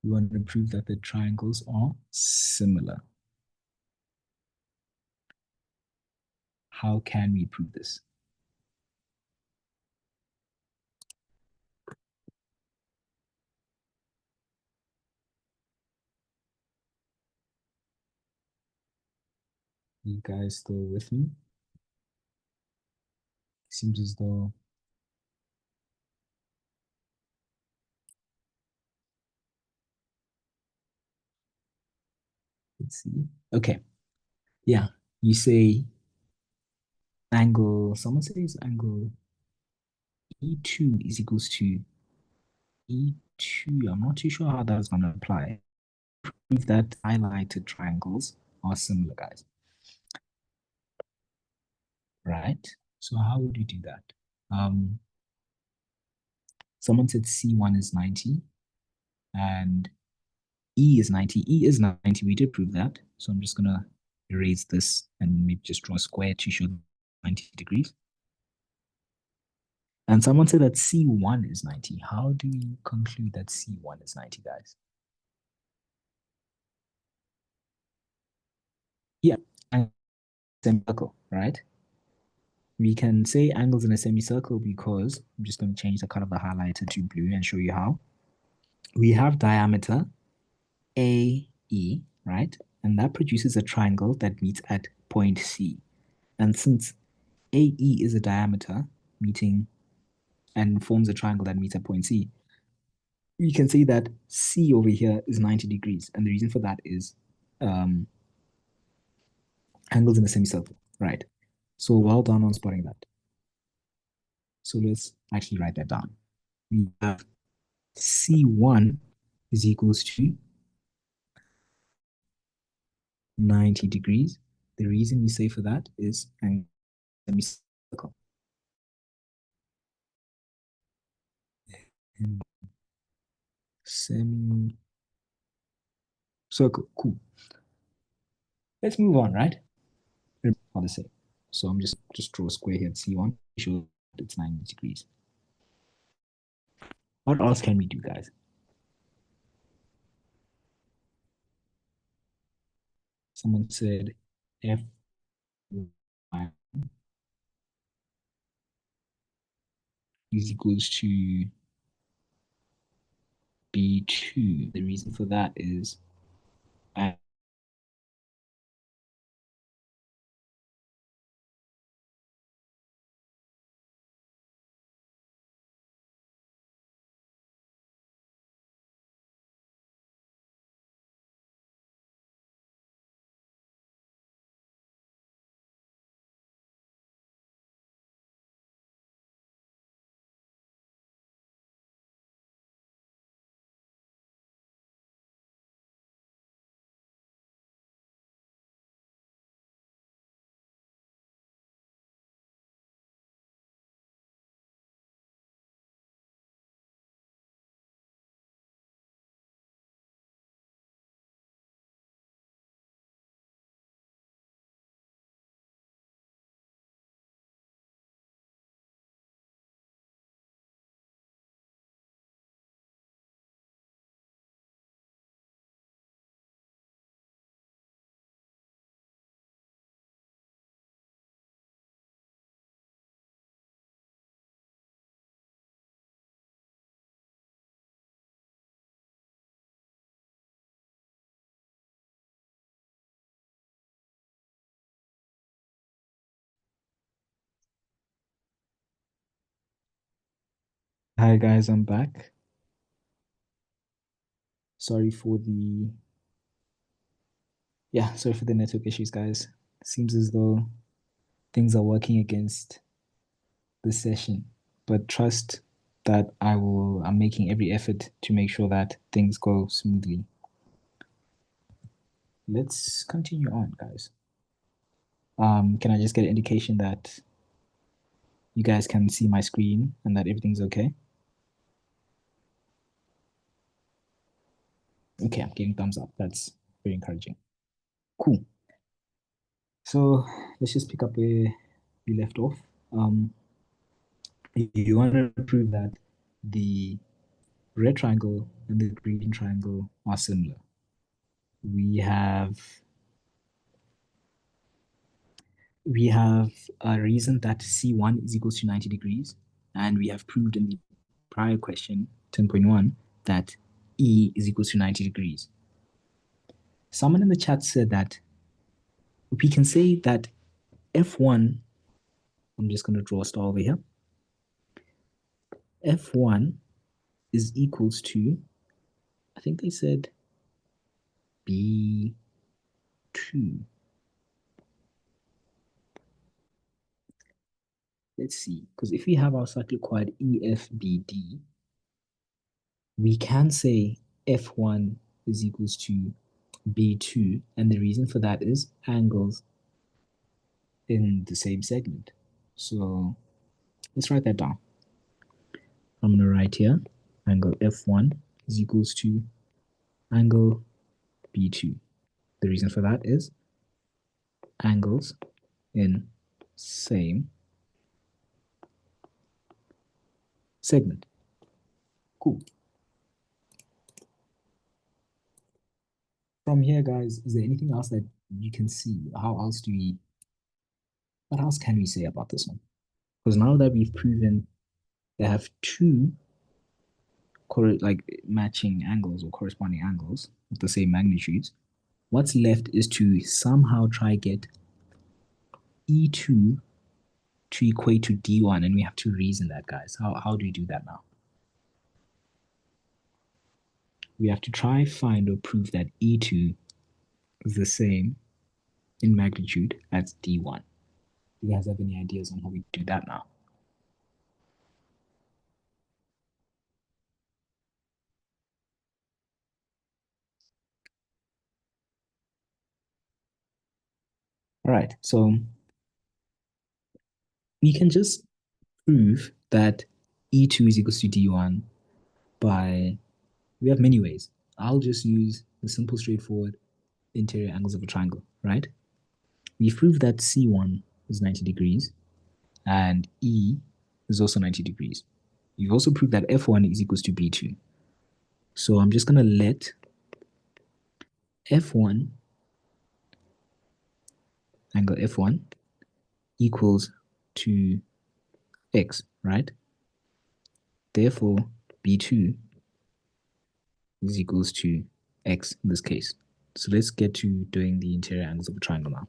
We want to prove that the triangles are similar. How can we prove this? You guys still with me? Seems as though let's see. Okay. Yeah. You say angle, someone says angle E2 is equals to E2. I'm not too sure how that's going to apply. Prove that highlighted triangles are similar, guys. Right? So how would you do that? Someone said C1 is 90 and E is 90. E is 90. We did prove that. So I'm just going to erase this and maybe just draw a square to show 90 degrees. And someone said that C1 is 90. How do we conclude that C1 is 90, guys? Yeah, semicircle, right? We can say angles in a semicircle because I'm just going to change the color of the highlighter to blue and show you how. We have diameter AE, right? And that produces a triangle that meets at point C. And since AE is a diameter meeting and forms a triangle that meets at point C, we can say that C over here is 90 degrees. And the reason for that is angles in a semicircle, right? So well done on spotting that. So let's actually write that down. We have C1 is equals to 90 degrees. The reason we say for that is semicircle. Semicircle, cool. Let's move on, right? How to say. So I'm just draw a square here at C1, show it's 90 degrees. What else can we do, guys? Someone said F is equals to B2. The reason for that is Hi guys, I'm back. Sorry for the sorry for the network issues, guys. Seems as though things are working against the session, but trust that I'm making every effort to make sure that things go smoothly. Let's continue on, guys. Can I just get an indication that you guys can see my screen and that everything's okay? Okay, I'm getting thumbs up. That's very encouraging. Cool. So let's just pick up where we left off. You want to prove that the red triangle and the green triangle are similar. We have we have a reason that C1 is equals to 90 degrees, and we have proved in the prior question, 10.1, that E is equals to 90 degrees. Someone in the chat said that we can say that F1, I'm just going to draw a star over here, F1 is equals to, I think they said B2. Let's see, because if we have our cycloquad EFBD, we can say F1 is equals to B2, and the reason for that is angles in the same segment. So let's write that down. I'm going to write here angle F1 is equals to angle B2. The reason for that is angles in same segment. Cool. From here, guys, is there anything else that you can see? What else can we say about this one? Because now that we've proven they have two matching angles or corresponding angles with the same magnitudes, what's left is to somehow try get E2 to equate to D1, and we have to reason that, guys. How do we do that now? We have to try find or prove that E2 is the same in magnitude as D1. Do you guys have any ideas on how we do that now? All right, so we can just prove that E2 is equals to D1 by, we have many ways. I'll just use the simple, straightforward interior angles of a triangle, right? We've proved that C1 is 90 degrees and E is also 90 degrees. You've also proved that F1 is equals to B2. So I'm just going to let F1, angle F1, equals to X, right? Therefore, B2 is equals to X in this case. So let's get to doing the interior angles of a triangle now.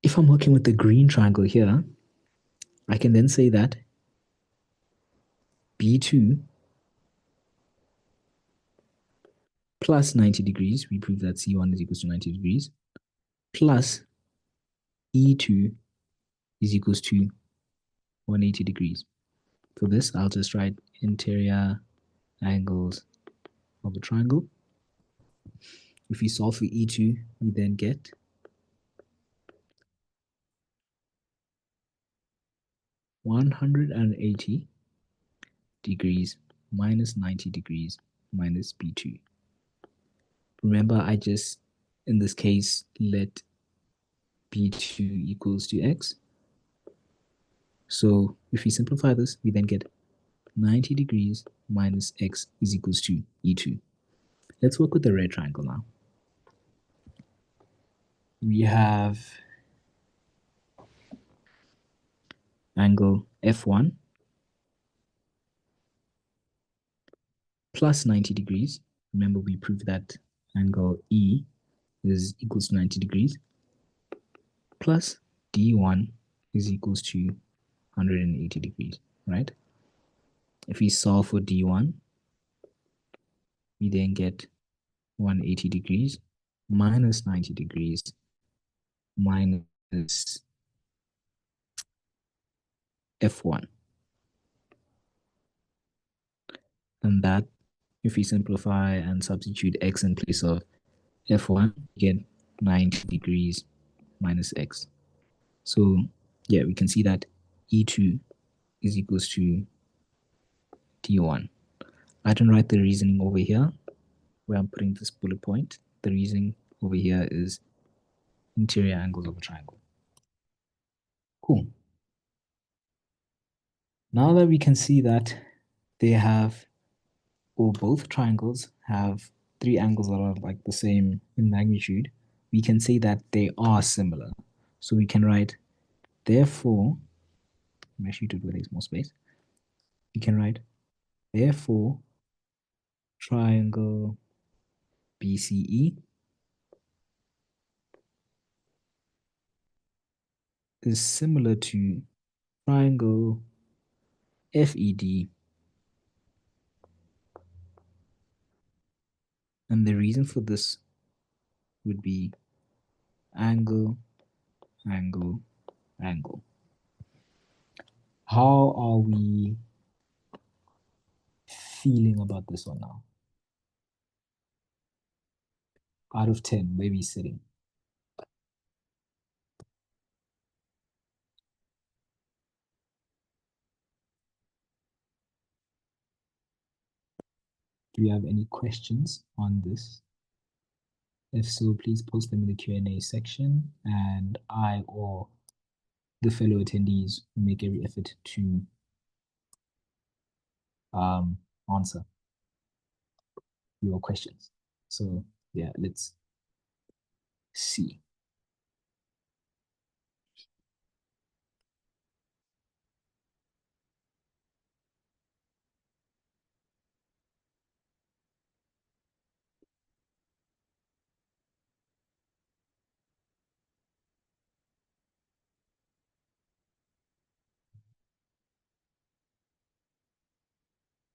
If I'm working with the green triangle here, I can then say that B2 plus 90 degrees, we prove that C1 is equals to 90 degrees, plus E2 is equals to 180 degrees. For this, I'll just write interior angles of a triangle. If we solve for E2, we then get 180 degrees minus 90 degrees minus B2. Remember, I just, in this case, let B2 equals to X. So if we simplify this, we then get 90 degrees minus X is equals to E2. Let's work with the red triangle now. We have angle F1 plus 90 degrees. Remember, we proved that angle E is equals to 90 degrees plus D1 is equals to 180 degrees, right? If we solve for D1, we then get 180 degrees minus 90 degrees minus F1. And that, if we simplify and substitute x in place of F1, we get 90 degrees minus x. So yeah, we can see that E2 is equals to D1. I don't write the reasoning over here where I'm putting this bullet point. The reasoning over here is interior angles of a triangle. Cool. Now that we can see that they have, or both triangles have three angles that are like the same in magnitude, we can say that they are similar. So we can write, therefore, I'm actually to do more space. We can write, therefore, triangle BCE is similar to triangle FED, and the reason for this would be angle, angle, angle. How are we feeling about this one now? Out of 10, where we sitting? Do you have any questions on this? If so, please post them in the Q&A section, and I or the fellow attendees will make every effort to answer your questions. So yeah, let's see.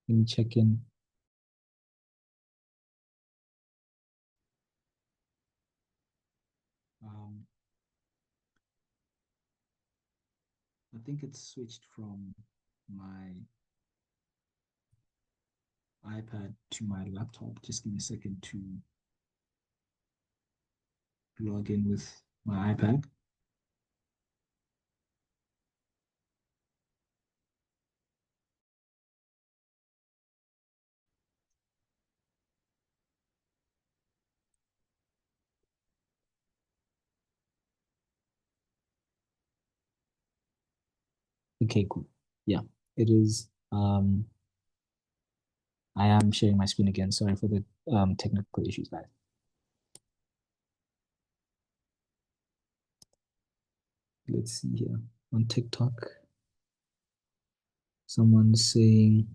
Let me check in. I think it's switched from my iPad to my laptop. Just give me a second to log in with my iPad. Okay, cool. Yeah, it is. I am sharing my screen again. Sorry for the technical issues, guys. Let's see here on TikTok. Someone's saying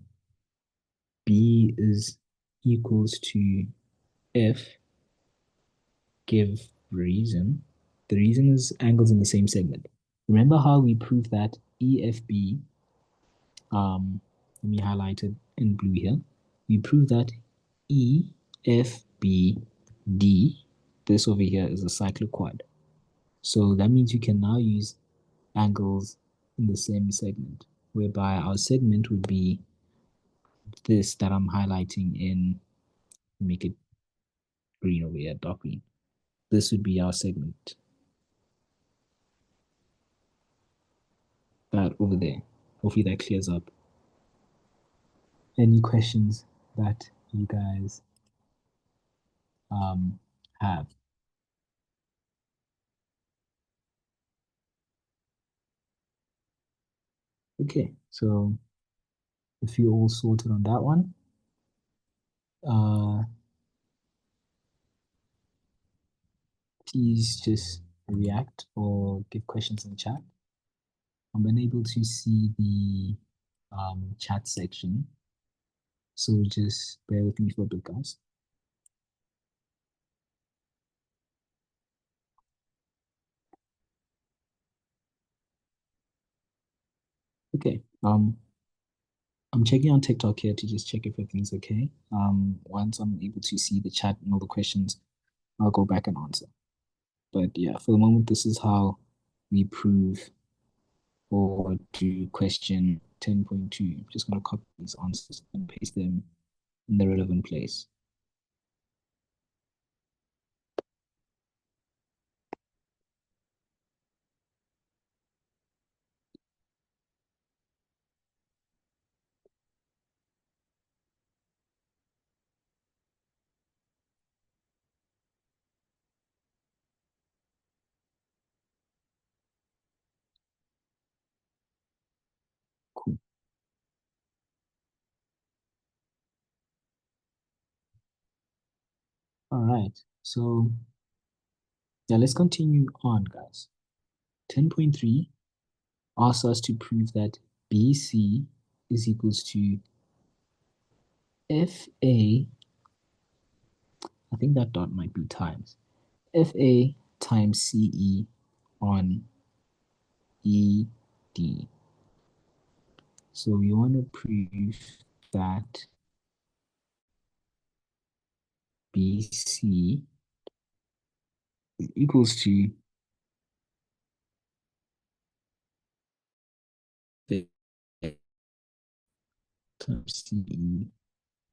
B is equals to F. Give reason. The reason is angles in the same segment. Remember how we proved that EFB, let me highlight it in blue here. We proved that EFBD, this over here is a cycloquad. So that means you can now use angles in the same segment, whereby our segment would be this that I'm highlighting in, make it green over here, dark green. This would be our segment. That over there. Hopefully that clears up any questions that you guys have. Okay, so if you all sorted on that one, please just react or give questions in the chat. I'm unable to see the chat section, so just bear with me for a bit, guys. Okay. I'm checking on TikTok here to just check if everything's okay. Once I'm able to see the chat and all the questions, I'll go back and answer. But yeah, for the moment, this is how we prove or do question 10.2. I'm just going to copy these answers and paste them in the relevant place. Cool. All right. So yeah, let's continue on, guys. 10.3 asks us to prove that BC is equals to FA, I think that dot might be times, FA times CE on ED. So we want to prove that BC equals to FA times CE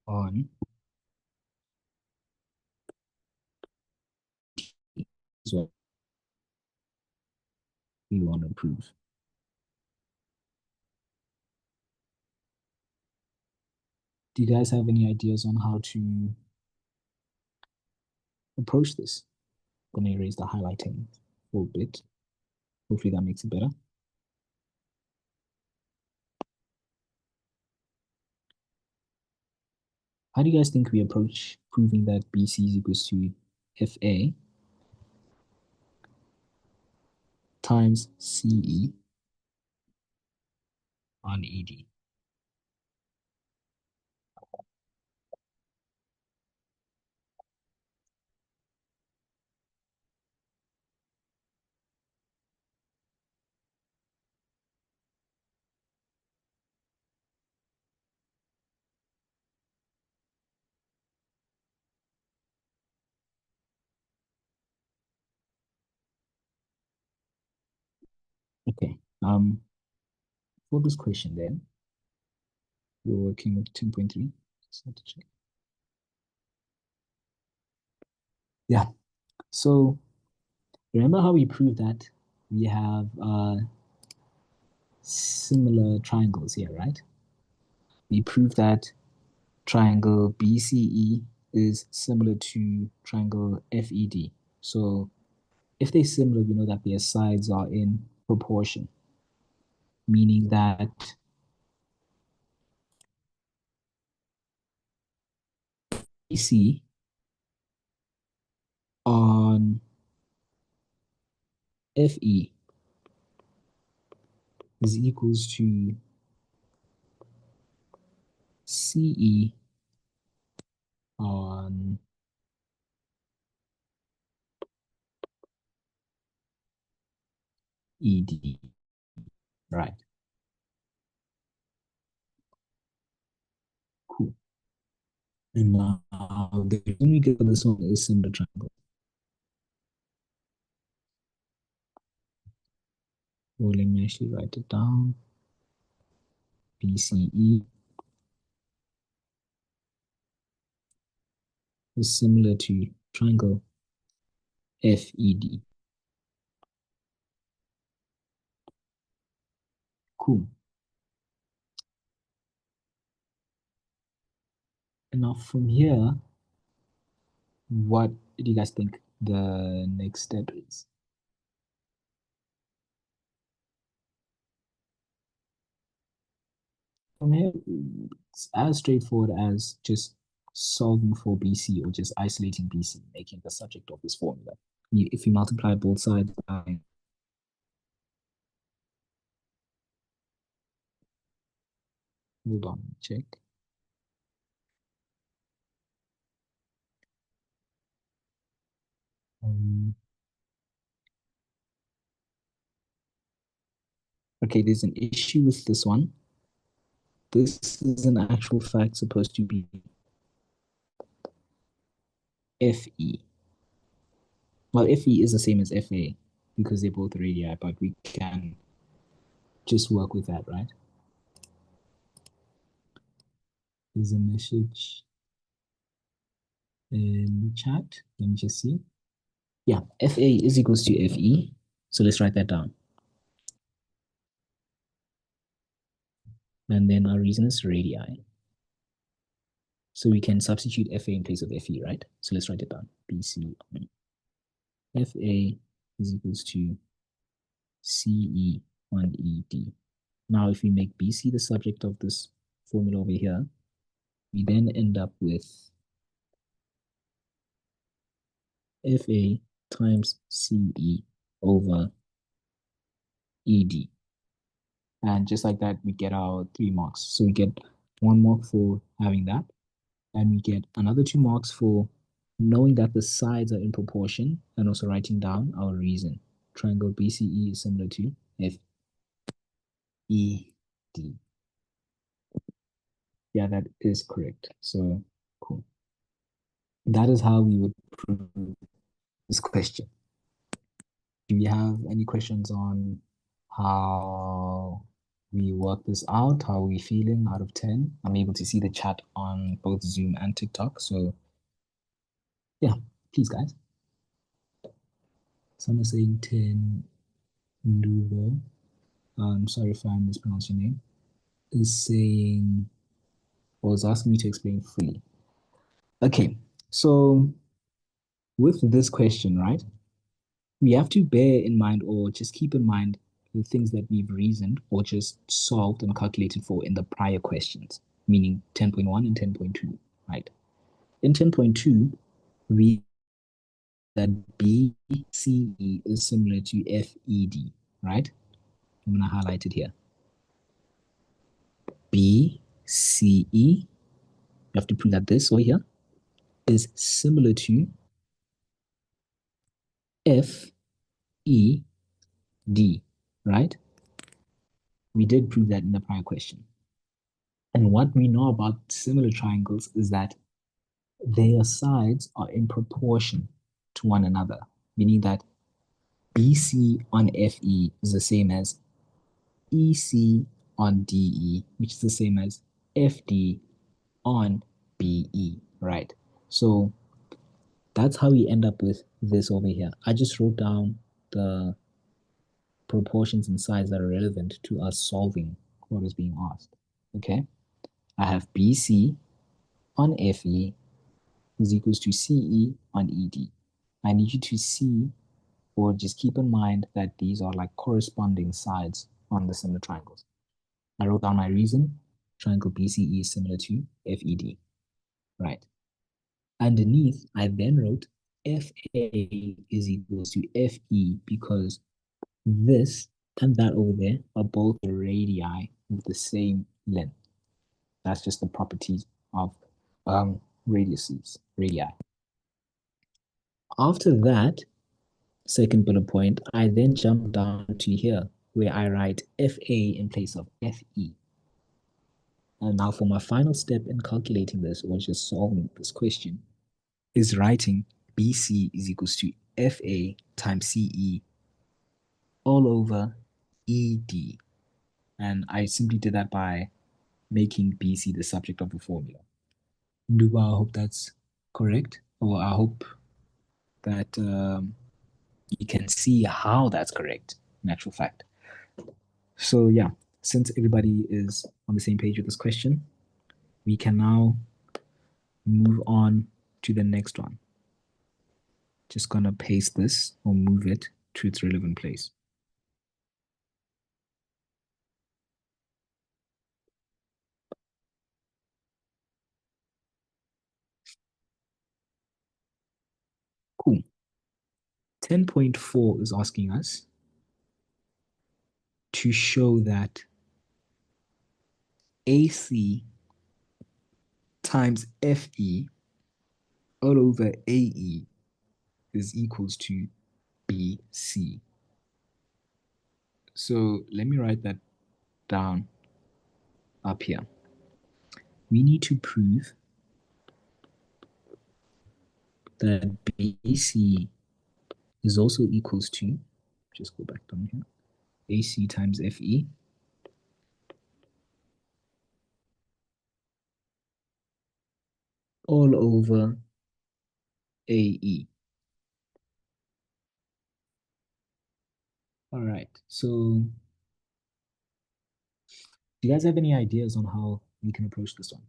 on E is what we want to prove. Do you guys have any ideas on how to approach this? I'm going to erase the highlighting for a bit. Hopefully that makes it better. How do you guys think we approach proving that BC is equals to FA times CE on ED? Okay. For this question then, we're working with 10.3. Just have to check. Yeah. So remember how we proved that we have similar triangles here, right? We proved that triangle BCE is similar to triangle FED. So if they're similar, we know that their sides are in proportion, meaning that BC on FE is equals to CE on ED, right? Cool. And now the reason we get this one is similar triangle. Well, let me actually write it down. BCE is similar to triangle FED. Cool. And now from here, what do you guys think the next step is? From here, it's as straightforward as just solving for BC or just isolating BC, making the subject of this formula. If you multiply both sides by hold on, check. Um, Okay, there's an issue with this one. This is in actual fact supposed to be FE. Well, FE is the same as FA because they're both radii, but we can just work with that, right? There's a message in chat. Let me just see. Yeah, FA is equals to FE. So let's write that down. And then our reason is radii. So we can substitute FA in place of FE, right? So let's write it down. BC FA is equals to CE on ED. Now, if we make BC the subject of this formula over here, we then end up with FA times CE over ED. And just like that, we get our 3 marks. So we get 1 mark for having that. And we get another 2 marks for knowing that the sides are in proportion and also writing down our reason. Triangle BCE is similar to FED. Yeah, that is correct. So cool. That is how we would prove this question. Do you have any questions on how we work this out? How are we feeling out of 10? I'm able to see the chat on both Zoom and TikTok. So yeah, please guys. Some are saying 10 Nduvo. Sorry if I mispronounced your name. Is saying, or is asking me to explain fully. Okay, so with this question, right? We have to bear in mind or just keep in mind the things that we've reasoned or just solved and calculated for in the prior questions, meaning 10.1 and 10.2, right? In 10.2, we that BCE is similar to FED, right? I'm going to highlight it here. BCE, you have to prove that this over here is similar to FED, right? We did prove that in the prior question. And what we know about similar triangles is that their sides are in proportion to one another, meaning that BC on FE is the same as EC on DE, which is the same as FD on BE, right? So that's how we end up with this over here. I just wrote down the proportions and sides that are relevant to us solving what is being asked, okay? I have BC on FE is equals to CE on ED. I need you to see or just keep in mind that these are like corresponding sides on the similar triangles. I wrote down my reason. Triangle BCE is similar to FED, right? Underneath, I then wrote FA is equals to FE because this and that over there are both the radii with the same length. That's just the properties of radii. After that, second bullet point, I then jump down to here where I write FA in place of FE. And now for my final step in calculating this, or just solving this question, is writing BC is equals to FA times CE all over ED. And I simply did that by making BC the subject of the formula. Duba, I hope that's correct, or I hope that you can see how that's correct, in actual fact. So yeah, since everybody is on the same page with this question, we can now move on to the next one. Just gonna paste this or move it to its relevant place. Cool. 10.4 is asking us to show that AC times FE all over AE is equals to BC. So let me write that down up here. We need to prove that BC is also equals to, just go back down here, AC times FE all over AE. All right, so do you guys have any ideas on how we can approach this one?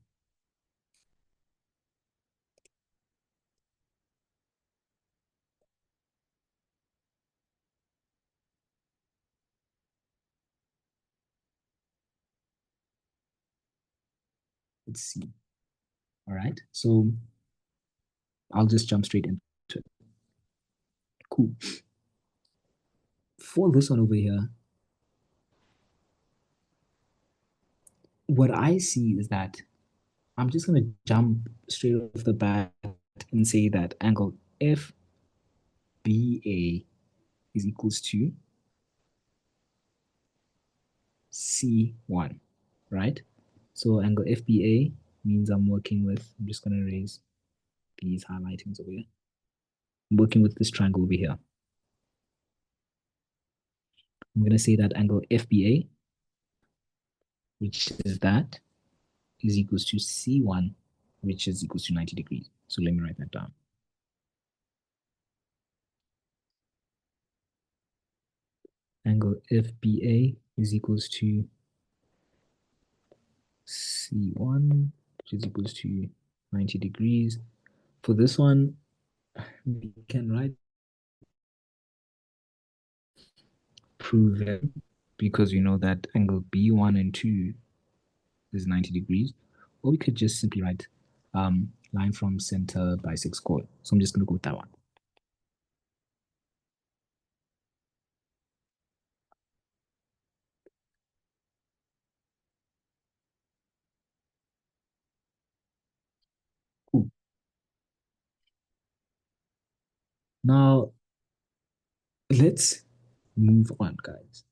Let's see. All right, so I'll just jump straight into it. Cool. For this one over here, what I see is that I'm just going to jump straight off the bat and say that angle FBA is equals to C1, right? So angle FBA means I'm working with, I'm just going to raise these highlightings over here. I'm working with this triangle over here. I'm going to say that angle FBA, which is that, is equals to C1, which is equals to 90 degrees. So let me write that down. Angle FBA is equals to C1, which is equals to 90 degrees. For this one, we can write proven because we know that angle B1 and 2 is 90 degrees. Or we could just simply write line from center bisects chord. So I'm just going to go with that one. Cool. Now, let's move on, guys.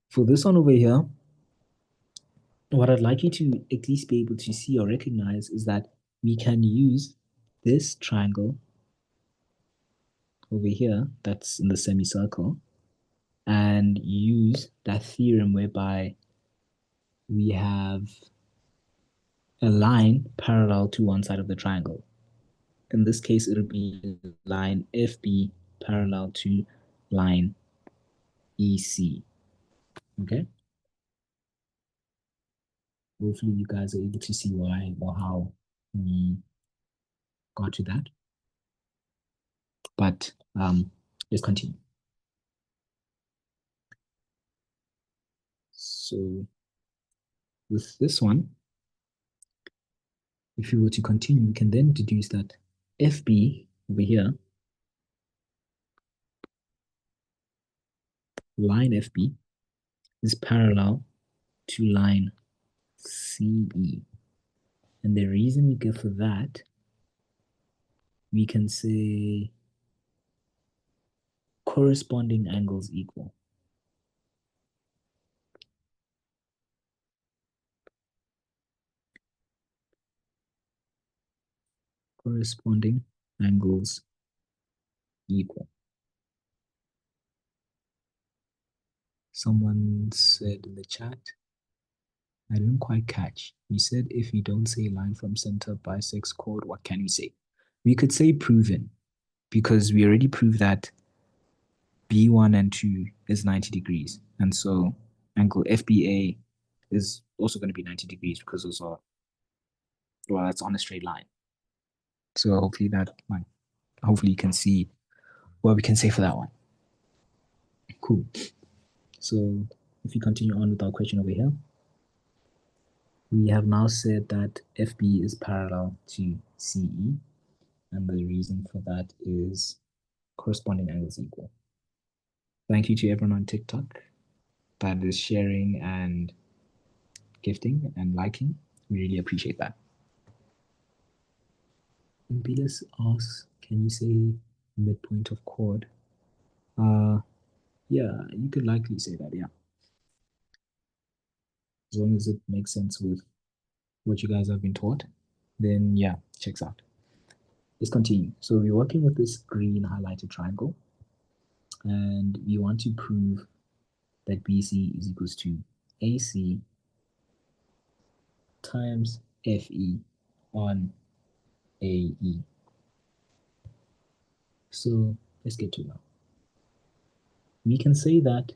For this one over here, what I'd like you to at least be able to see or recognize is that we can use this triangle over here that's in the semicircle and use that theorem whereby we have a line parallel to one side of the triangle. In this case, it'll be line FB parallel to line EC. Okay? Hopefully you guys are able to see why or how we got to that. But let's continue. So with this one, if you were to continue, we can then deduce that FB over here, line FB, is parallel to line CE. And the reason we get for that, we can say corresponding angles equal. Corresponding angles equal. Someone said in the chat, I didn't quite catch. You said if you don't say line from center bisects chord, what can you say? We could say proven, because we already proved that B1 and 2 is 90 degrees. And so angle FBA is also going to be 90 degrees because those are, well, that's on a straight line. So hopefully you can see what we can say for that one. Cool. So if we continue on with our question over here, we have now said that FB is parallel to CE, and the reason for that is corresponding angles equal. Thank you to everyone on TikTok that is sharing and gifting and liking. We really appreciate that. And Belis asks, can you say midpoint of chord? Yeah, you could likely say that, yeah. As long as it makes sense with what you guys have been taught, then yeah, checks out. Let's continue. So we're working with this green highlighted triangle, and we want to prove that BC is equals to AC times FE on AE. So let's get to it now. We can say that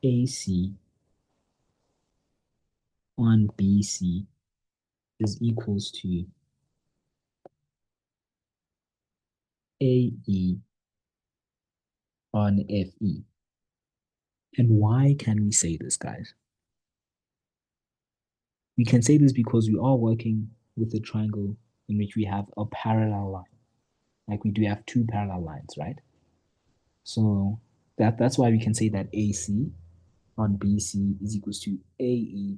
AC on BC is equals to AE on FE. And why can we say this, guys? We can say this because we are working with a triangle in which we have a parallel line. Like we do have two parallel lines, right? So that's why we can say that AC on BC is equals to AE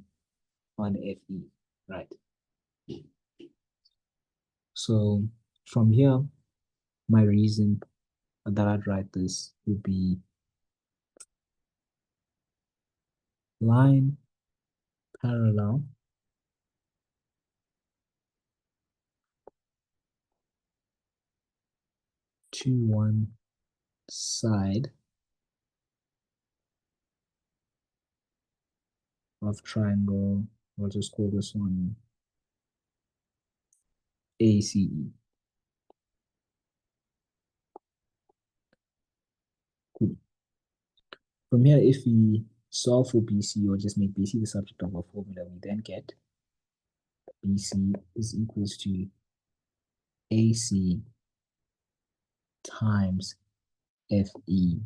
on FE, right? So from here, my reason that I'd write this would be line parallel to one side of triangle. I'll just call this one ACE. Cool. From here, if we solve for BC or just make BC the subject of our formula, we then get BC is equals to AC times FE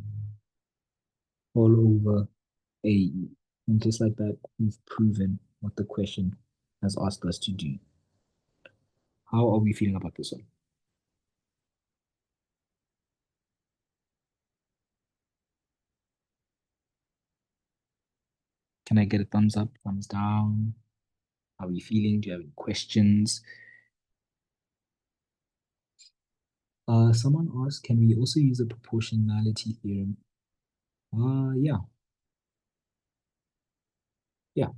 all over AE. And just like that, we've proven what the question has asked us to do. How are we feeling about this one? Can I get a thumbs up, thumbs down? How are we feeling? Do you have any questions? Someone asked, can we also use a proportionality theorem? Yeah. Yeah.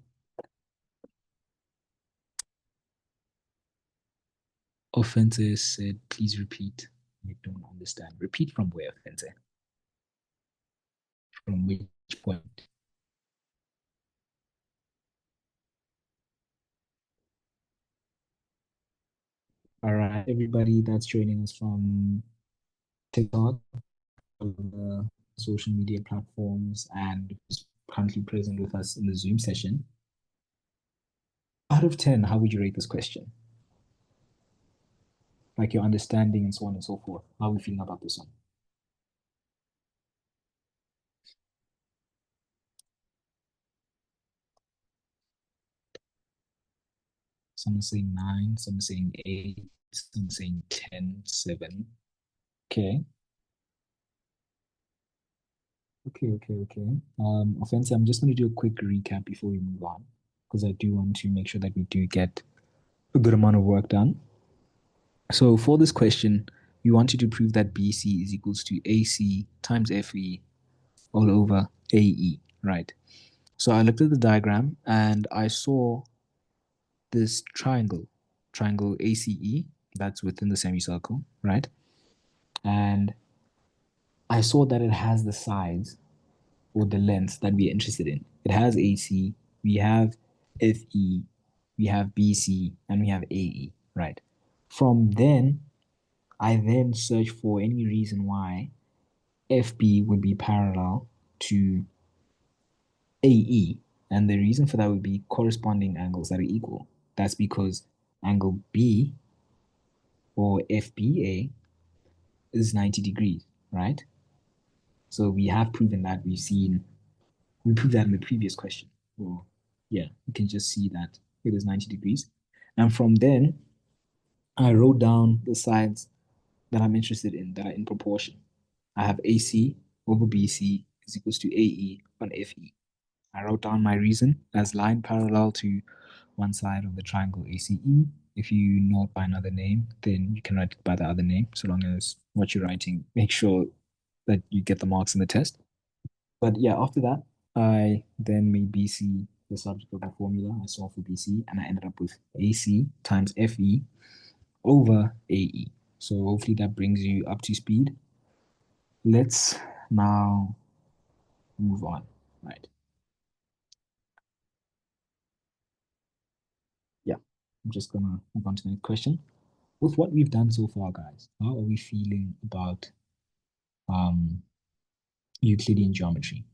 Offense said, please repeat. I don't understand. Repeat from where, Offense? From which point? All right, everybody that's joining us from TikTok, the social media platforms, and is currently present with us in the Zoom session. Out of 10, how would you rate this question? Like your understanding and so on and so forth. How are we feeling about this one? Some are saying 9, some are saying 8, some are saying 10, 7. Okay. Okay. Offense, I'm just going to do a quick recap before we move on, because I do want to make sure that we do get a good amount of work done. So for this question, we wanted to prove that BC is equals to AC times FE all over AE, right? So I looked at the diagram and I saw this triangle ACE, that's within the semicircle, right? And I saw that it has the sides or the length that we're interested in. It has AC, we have FE, we have BC, and we have AE, right? From then, I then search for any reason why FB would be parallel to AE. And the reason for that would be corresponding angles that are equal. That's because angle B or FBA is 90 degrees, right? So we have proven that we proved that in the previous question. Well, yeah, you can just see that it is 90 degrees. And from then, I wrote down the sides that I'm interested in that are in proportion. I have AC over BC is equals to AE on FE. I wrote down my reason as line parallel to one side of the triangle ACE. If you know it by another name, then you can write it by the other name, so long as what you're writing, make sure that you get the marks in the test. But yeah, after that, I then made BC the subject of the formula. I solved for BC and I ended up with AC times FE over AE. So hopefully that brings you up to speed. Let's now move on, right? Yeah, I'm just gonna move on to the next question. With what we've done so far, guys, how are we feeling about um, Euclidean geometry?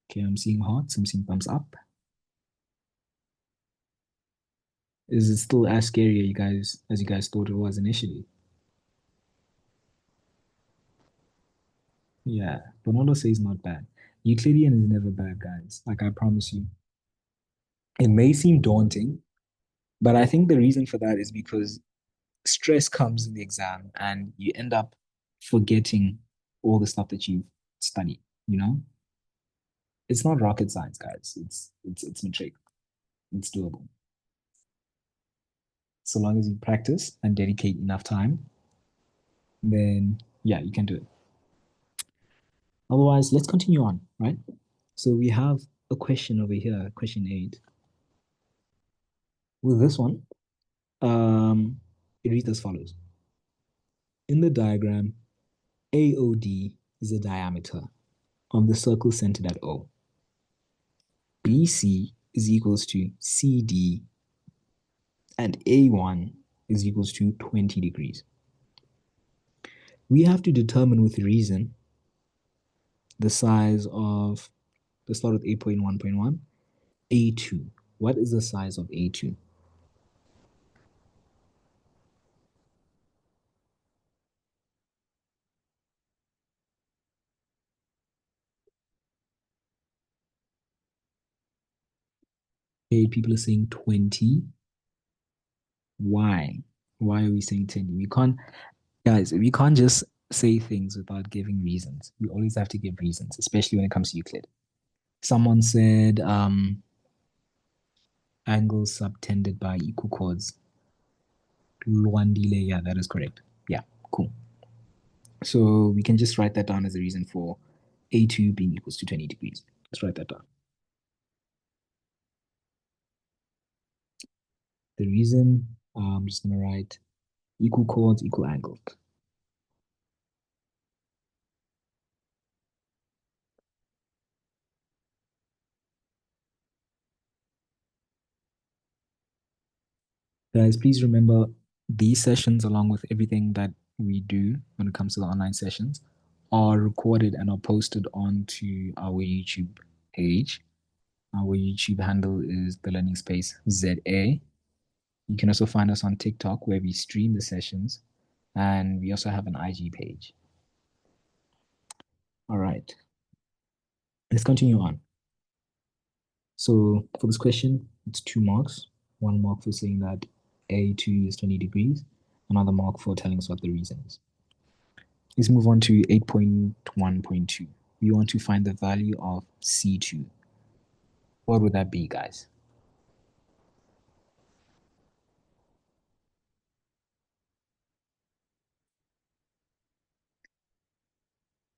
Okay, I'm seeing hearts, I'm seeing thumbs up. Is it still as scary as you guys thought it was initially? Yeah, Bonolo says not bad. Euclidean is never bad, guys. Like I promise you. It may seem daunting, but I think the reason for that is because stress comes in the exam and you end up forgetting all the stuff that you've studied, you know? It's not rocket science, guys. It's matric. It's doable. So long as you practice and dedicate enough time, then yeah, you can do it. Otherwise, let's continue on, right? So we have a question over here, question 8. With this one, it reads as follows. In the diagram, AOD is the diameter of the circle centered at O. BC is equals to CD and A1 is equals to 20 degrees. We have to determine with reason the size of, let's start with 8.1.1, A2. What is the size of A2? Okay, people are saying 20. Why? Why are we saying 20? We can't, guys, we can't just say things without giving reasons. We always have to give reasons, especially when it comes to Euclid. Someone said angles subtended by equal chords. Luandile, yeah, that is correct. Yeah, cool. So we can just write that down as a reason for A2 being equals to 20 degrees. Let's write that down. The reason, I'm just going to write equal chords, equal angles. Guys, please remember these sessions, along with everything that we do when it comes to the online sessions, are recorded and are posted onto our YouTube page. Our YouTube handle is the Learning Space ZA. You can also find us on TikTok where we stream the sessions, and we also have an IG page. All right, let's continue on. So for this question, it's 2 marks. 1 mark for saying that A2 is 20 degrees, another mark for telling us what the reason is. Let's move on to 8.1.2. We want to find the value of C2. What would that be, guys?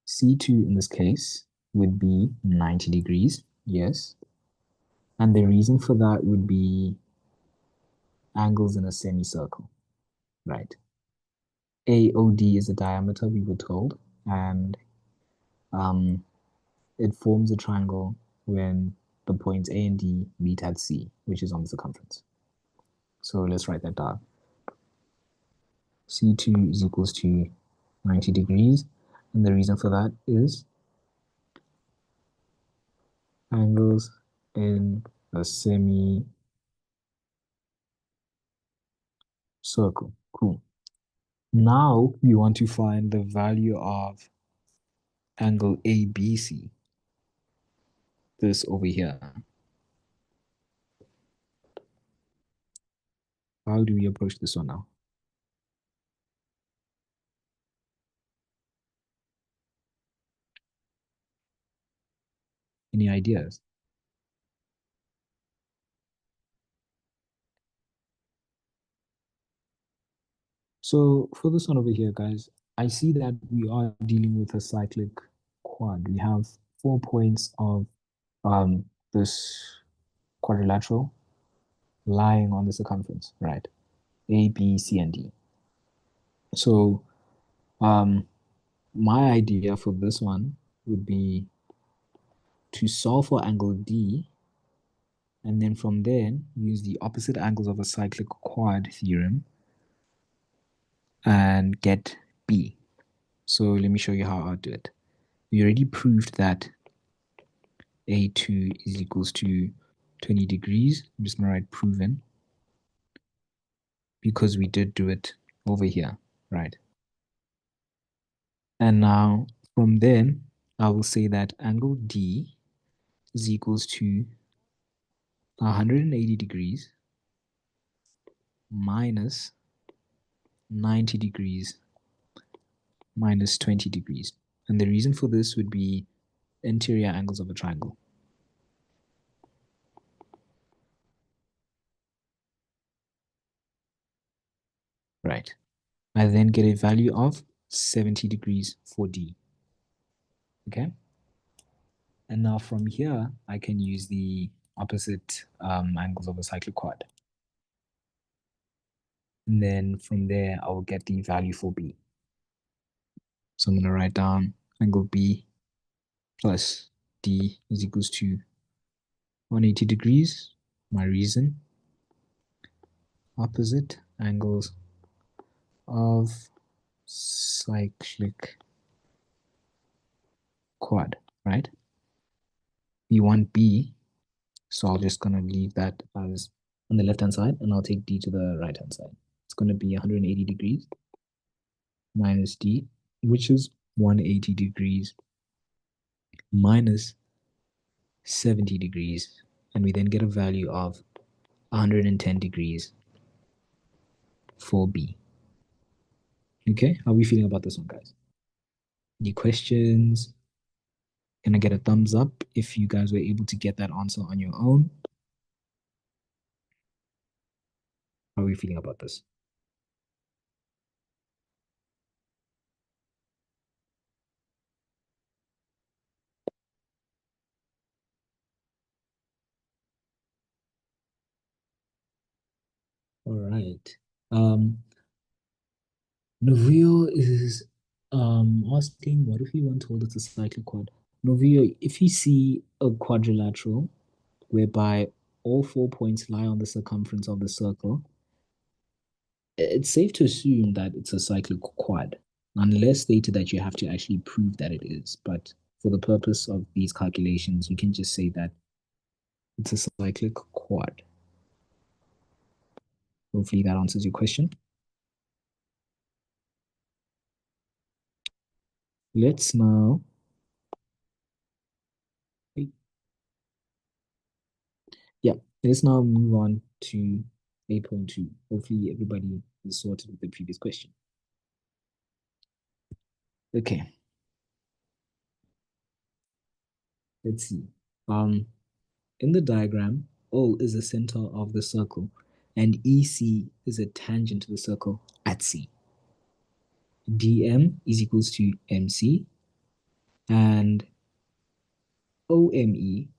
C2 in this case would be 90 degrees, yes. And the reason for that would be angles in a semicircle, right? AOD is the diameter, we were told, and um, it forms a triangle when the points A and D meet at C, which is on the circumference. So let's write that down. C2 is equals to 90 degrees, and the reason for that is angles in a semicircle. Cool. Now we want to find the value of angle ABC, this over here. How do we approach this one now? Any ideas? So for this one over here, guys, I see that we are dealing with a cyclic quad. We have 4 points of this quadrilateral lying on the circumference, right? A, B, C, and D. So um, my idea for this one would be to solve for angle D, and then from there, use the opposite angles of a cyclic quad theorem and get B. So let me show you how I'll do it. We already proved that A2 is equals to 20 degrees. I'm just going to write proven because we did do it over here, right? And now from then, I will say that angle D is equals to 180 degrees minus 90 degrees minus 20 degrees. And the reason for this would be interior angles of a triangle. Right. I then get a value of 70 degrees for D. Okay. And now from here, I can use the opposite angles of a cyclic quad. And then from there, I will get the value for B. So I'm going to write down angle B plus D is equals to 180 degrees. My reason, opposite angles of cyclic quad, right? We want B, so I'm just going to leave that as on the left-hand side, and I'll take D to the right-hand side. It's going to be 180 degrees minus D, which is 180 degrees minus 70 degrees. And we then get a value of 110 degrees for B. Okay, how are we feeling about this one, guys? Any questions? Can I get a thumbs up if you guys were able to get that answer on your own? How are we feeling about this? All right. Novio is asking, what if we want to hold it a cyclic quad? Novio, if you see a quadrilateral whereby all 4 points lie on the circumference of the circle, it's safe to assume that it's a cyclic quad, unless stated that you have to actually prove that it is. But for the purpose of these calculations, you can just say that it's a cyclic quad. Hopefully that answers your question. Let's now, yeah, let's now move on to 8.2. Hopefully everybody is sorted with the previous question. Okay, let's see. In the diagram, O is the center of the circle, and EC is a tangent to the circle at C. DM is equals to MC, and OME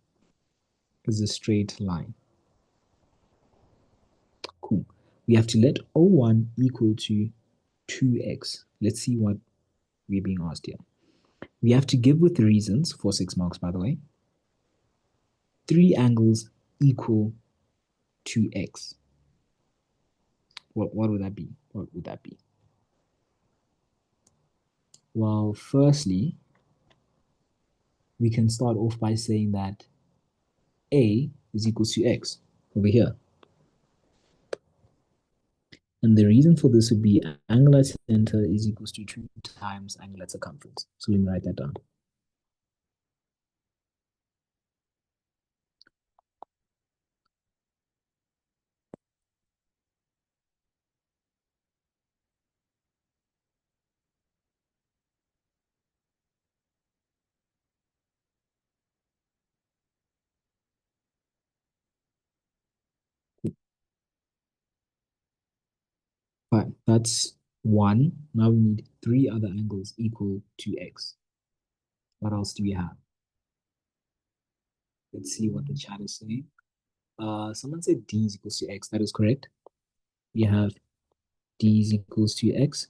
is a straight line. Cool. We have to let O1 equal to 2x. Let's see what we're being asked here. We have to give with reasons for 6 marks, by the way. 3 angles equal to x. What would that be? What would that be? Well, firstly, we can start off by saying that A is equals to x over here. And the reason for this would be angle at center is equals to 2 times angle at circumference. So let me write that down. Fine. That's 1. Now we need 3 other angles equal to x. What else do we have? Let's see what the chat is saying. Someone said d is equals to x. That is correct. We have d is equals to x.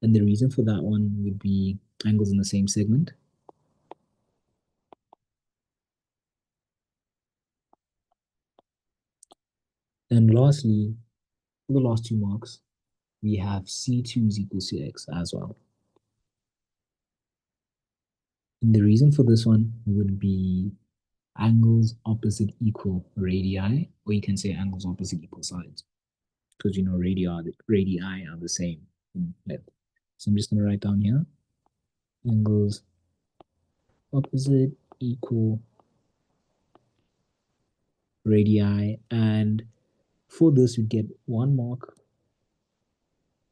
And the reason for that one would be angles in the same segment. And lastly, for the last 2 marks, we have C2 is equals to x as well. And the reason for this one would be angles opposite equal radii, or you can say angles opposite equal sides, because you know radii are the same in length. So I'm just going to write down here angles opposite equal radii, and for this we get 1 mark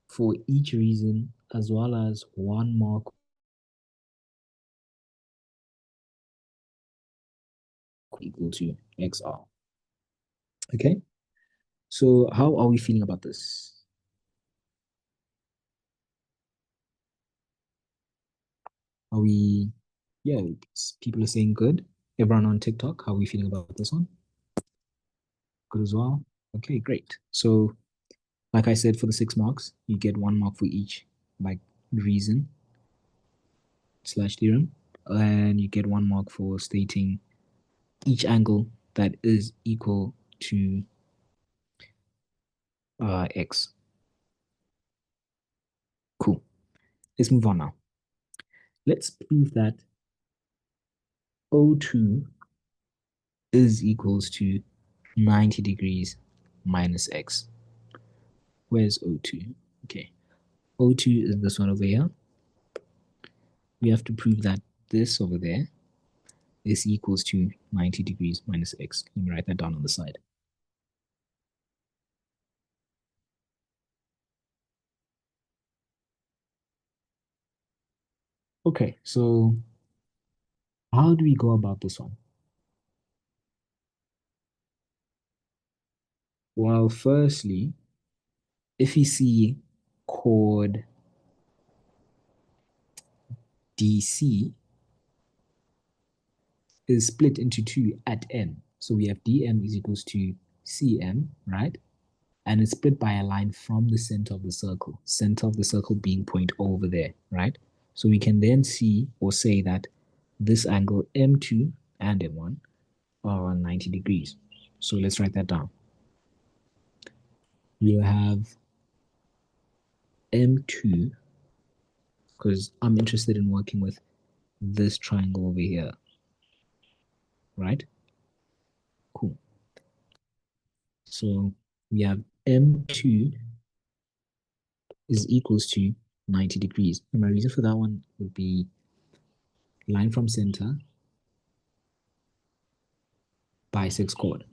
for each reason, as well as 1 mark equal to xr. Okay, so how are we feeling about this? Are we, yeah, people are saying good. Everyone on TikTok, how are we feeling about this one? Good as well. Okay, great. So like I said, for the 6 marks, you get 1 mark for each like reason / theorem, and you get 1 mark for stating each angle that is equal to x. Cool. Let's move on now. Let's prove that O2 is equals to 90 degrees minus x. Where's O2? Okay. O2 is this one over here. We have to prove that this over there is equals to 90 degrees minus x. Let me write that down on the side. Okay, so how do we go about this one? Well, firstly, if you see chord DC is split into 2 at M. So we have DM is equals to CM, right? And it's split by a line from the center of the circle being point over there, right? So we can then see or say that this angle M2 and M1 are 90 degrees. So let's write that down. We'll have M2, because I'm interested in working with this triangle over here, right? Cool. So we have M2 is equals to 90 degrees. And my reason for that one would be line from center, bisects chord.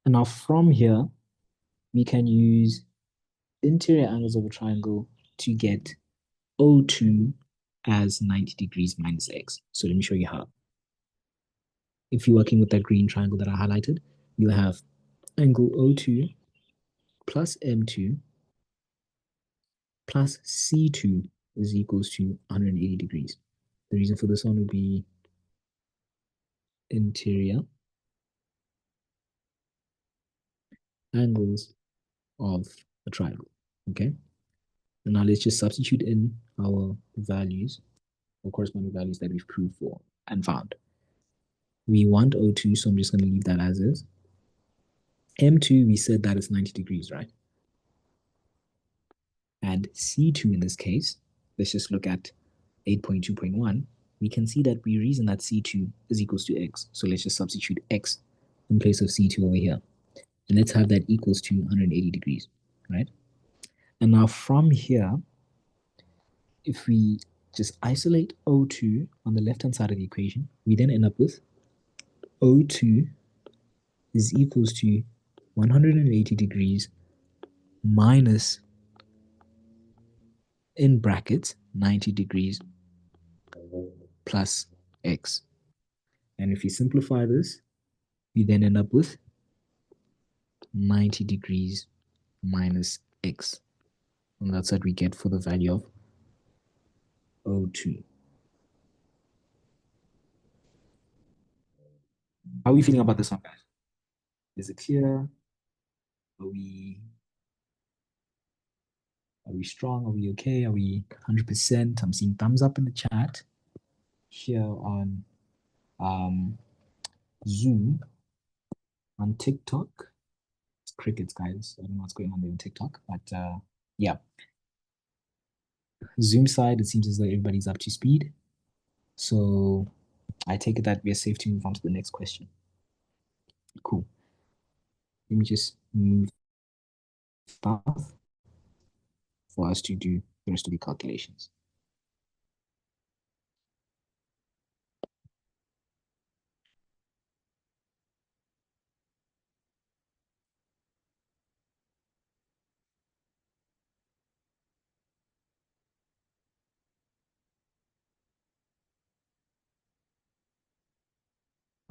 And now from here, we can use interior angles of a triangle to get O2 as 90 degrees minus x. So let me show you how. If you're working with that green triangle that I highlighted, you'll have angle O2 plus M2 plus C2 is equals to 180 degrees. The reason for this one would be interior angles of a triangle, okay? And now let's just substitute in our values, or corresponding values that we've proved for and found. We want O2, so I'm just going to leave that as is. M2, we said that is 90 degrees, right? And C2 in this case, let's just look at 8.2.1. We can see that we reason that C2 is equals to x. So let's just substitute x in place of C2 over here. And let's have that equals to 180 degrees, right? And now from here, if we just isolate O2 on the left-hand side of the equation, we then end up with O2 is equals to 180 degrees minus, in brackets, 90 degrees plus x. And if you simplify this, you then end up with 90 degrees minus x. And that's what we get for the value of O2. How are we feeling about this one, guys? Is it clear? Are we strong? Are we okay? Are we 100%? I'm seeing thumbs up in the chat here on Zoom, on TikTok. It's crickets, guys. I don't know what's going on there on TikTok, but yeah. Zoom side, it seems as though everybody's up to speed. So I take it that we're safe to move on to the next question. Cool. Let me just move stuff for us to do the rest of the calculations.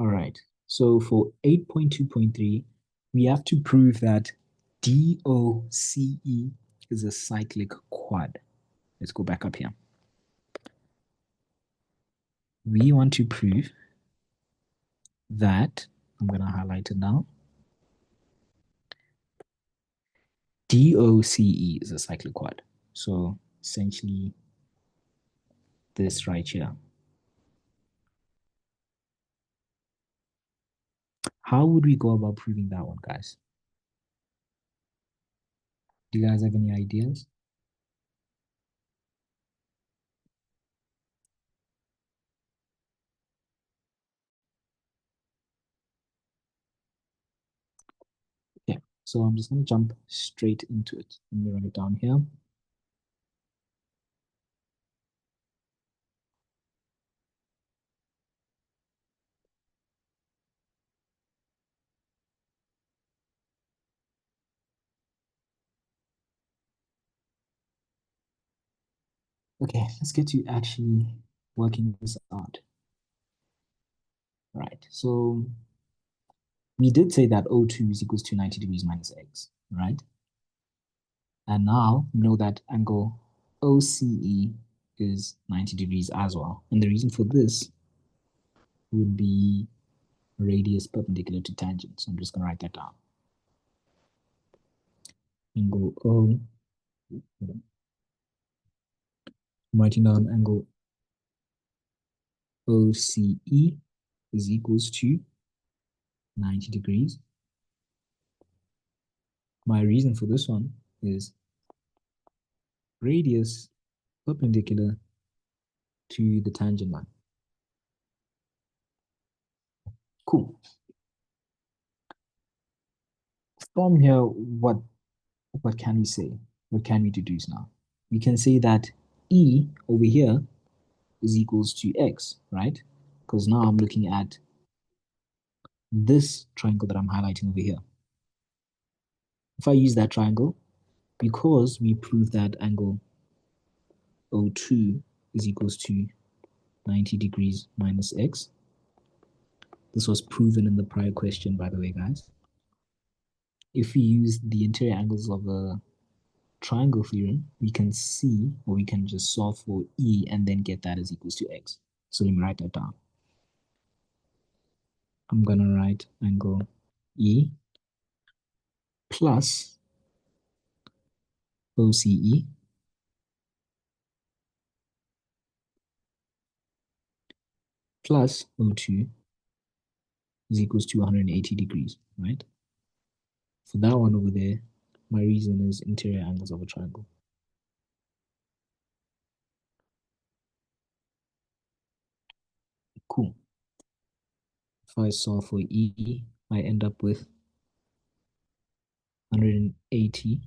All right. So for 8.2.3, we have to prove that DOCE is a cyclic quad. Let's go back up here. We want to prove that, I'm going to highlight it now, DOCE is a cyclic quad. So essentially this right here. How would we go about proving that one, guys? Do you guys have any ideas? Okay, so I'm just going to jump straight into it. Let me write it down here. Okay, let's get to actually working this out. Right, so we did say that O2 is equals to 90 degrees minus x, right? And now we know that angle OCE is 90 degrees as well. And the reason for this would be radius perpendicular to tangent. So I'm just going to write that down. Angle O, I'm writing down angle OCE is equals to 90 degrees. My reason for this one is radius perpendicular to the tangent line. Cool. From here, what can we say? What can we deduce now? We can say that E over here is equals to X, right? Because now I'm looking at this triangle that I'm highlighting over here. If I use that triangle, because we proved that angle O2 is equals to 90 degrees minus X. This was proven in the prior question, by the way, guys. If we use the interior angles of a triangle theorem, we can see, or we can just solve for E and then get that as equals to X. So let me write that down. I'm going to write angle E plus OCE plus O2 is equals to 180 degrees, right? For that one over there, my reason is interior angles of a triangle. Cool. If I solve for E, I end up with 180 .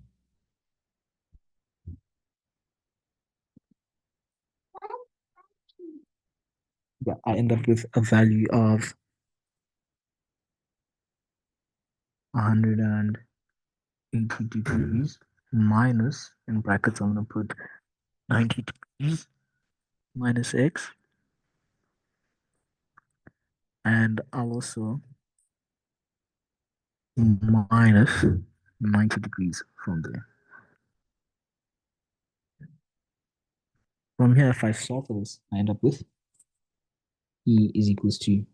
Yeah, I end up with a value of 180 degrees minus, in brackets, I'm going to put 90 degrees minus x. And I'll also minus 90 degrees from there. From here, if I solve for this, I end up with E is equals to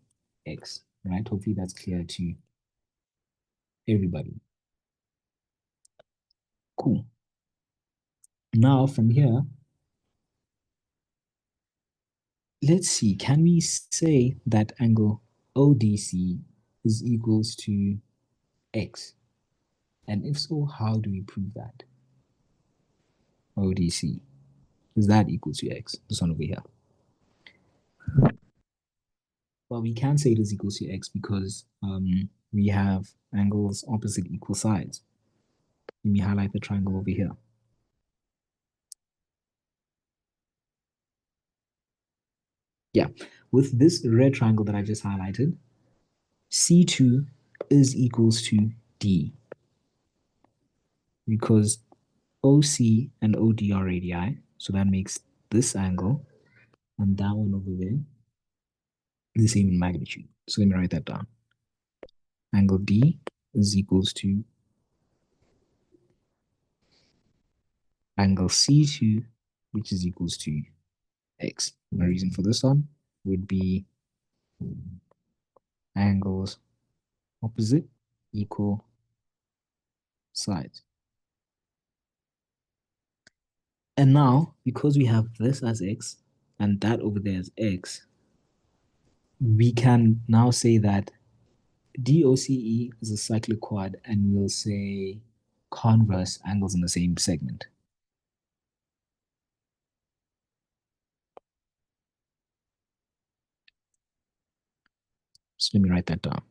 X, right? Hopefully that's clear to everybody. Cool. Now from here, let's see, can we say that angle ODC is equals to X? And if so, how do we prove that? ODC, is that equal to X? This one over here. Well, we can say it is equal to X because we have angles opposite equal sides. Let me highlight the triangle over here. Yeah, with this red triangle that I just highlighted, C2 is equals to D because OC and OD are radii. So that makes this angle and that one over there the same in magnitude. So let me write that down. Angle D is equals to angle C2, which is equals to X. My reason for this one would be angles opposite equal sides. And now, because we have this as X and that over there as X, we can now say that DOCE is a cyclic quad, and we'll say converse angles in the same segment. So let me write that down.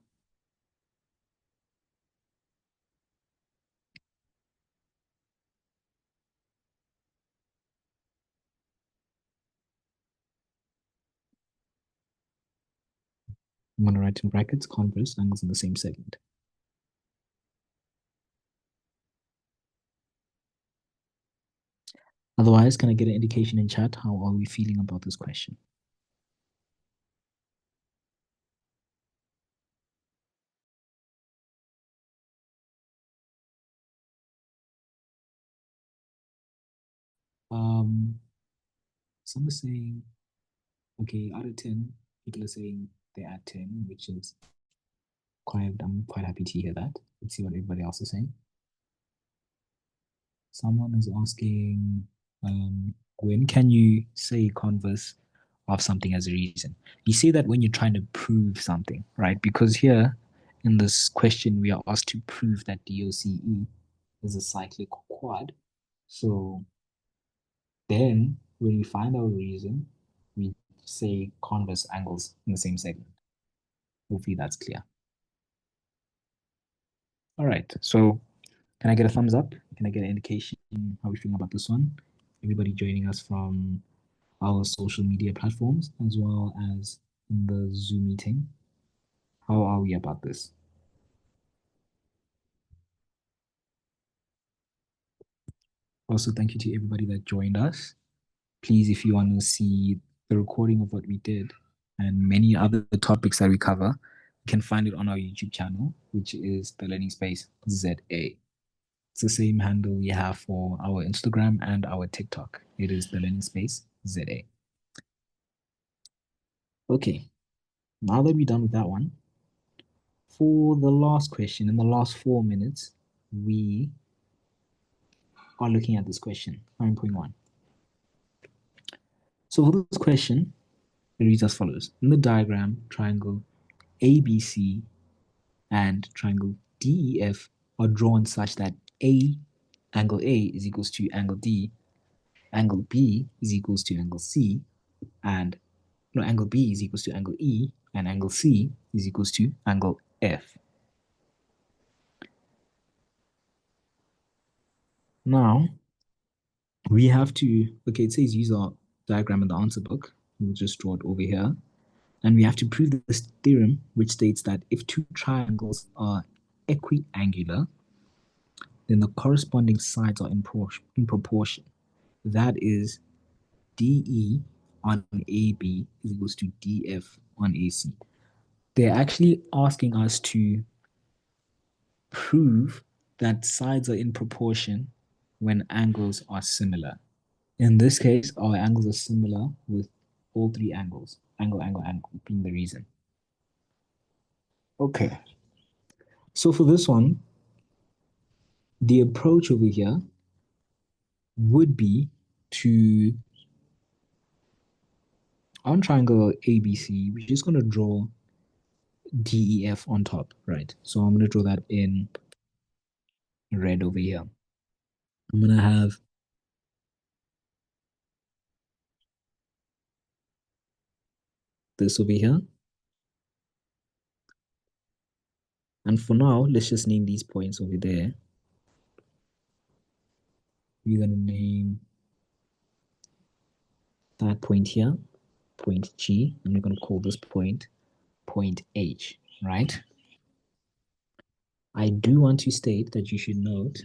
I'm going to write in brackets converse angles in the same segment. Otherwise, can I get an indication in chat? How are we feeling about this question? Some are saying, okay, out of 10, people are saying they're at 10, which is I'm quite happy to hear that. Let's see what everybody else is saying. Someone is asking, when can you say converse of something as a reason? You say that when you're trying to prove something, right? Because here in this question, we are asked to prove that DOCE is a cyclic quad. So then when we find our reason, we say converse angles in the same segment. Hopefully that's clear. All right, so can I get a thumbs up? Can I get an indication how we feeling about this one? Everybody joining us from our social media platforms as well as in the Zoom meeting. How are we about this? Also, thank you to everybody that joined us. Please, if you want to see the recording of what we did and many other topics that we cover, you can find it on our YouTube channel, which is the Learning Space ZA. It's the same handle we have for our Instagram and our TikTok. It is the Learning Space ZA. Okay, now that we're done with that one, for the last question, in the last 4 minutes, we are looking at this question, 9.1. So for this question, it reads as follows. In the diagram, triangle ABC and triangle DEF are drawn such that angle A is equals to angle D, angle B is equals to angle C, and angle B is equals to angle E, and angle C is equals to angle F. Now, we have to, okay, it says use our diagram in the answer book. We'll just draw it over here. And we have to prove this theorem, which states that if two triangles are equiangular, then the corresponding sides are in proportion. That is, DE on AB is equals to DF on AC. they're actually asking us to prove that sides are in proportion when angles are similar. In this case, our angles are similar with all three angles, angle, angle, angle being the reason. Okay. So for this one, the approach over here would be to, on triangle ABC, we're just going to draw DEF on top, right? So I'm going to draw that in red over here. I'm going to have this over here. And for now, let's just name these points over there. We're going to name that point here, point G, and we're going to call this point H, right? I do want to state that you should note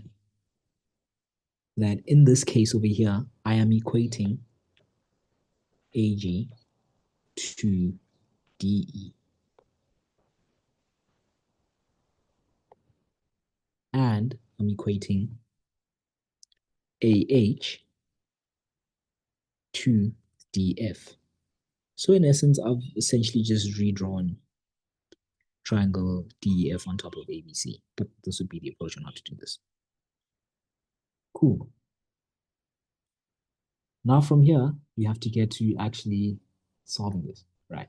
that in this case over here, I am equating AG to DE. And I'm equating AH to DF. So in essence, I've essentially just redrawn triangle DEF on top of ABC, but this would be the approach on how to do this. Cool. Now from here, we have to get to actually solving this, right?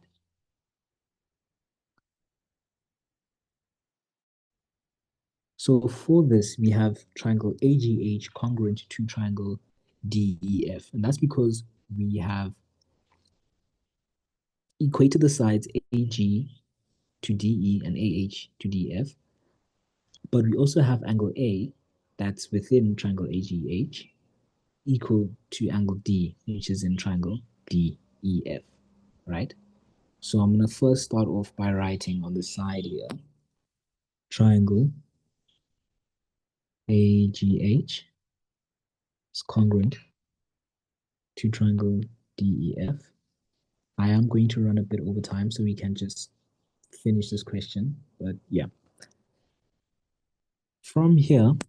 So for this, we have triangle AGH congruent to triangle DEF, and that's because we have equated the sides AG to DE and AH to DF, but we also have angle A that's within triangle AGH equal to angle D, which is in triangle DEF, right? So I'm going to first start off by writing on the side here, triangle AGH is congruent to triangle DEF. I am going to run a bit over time so we can just finish this question, but yeah. From here, I'm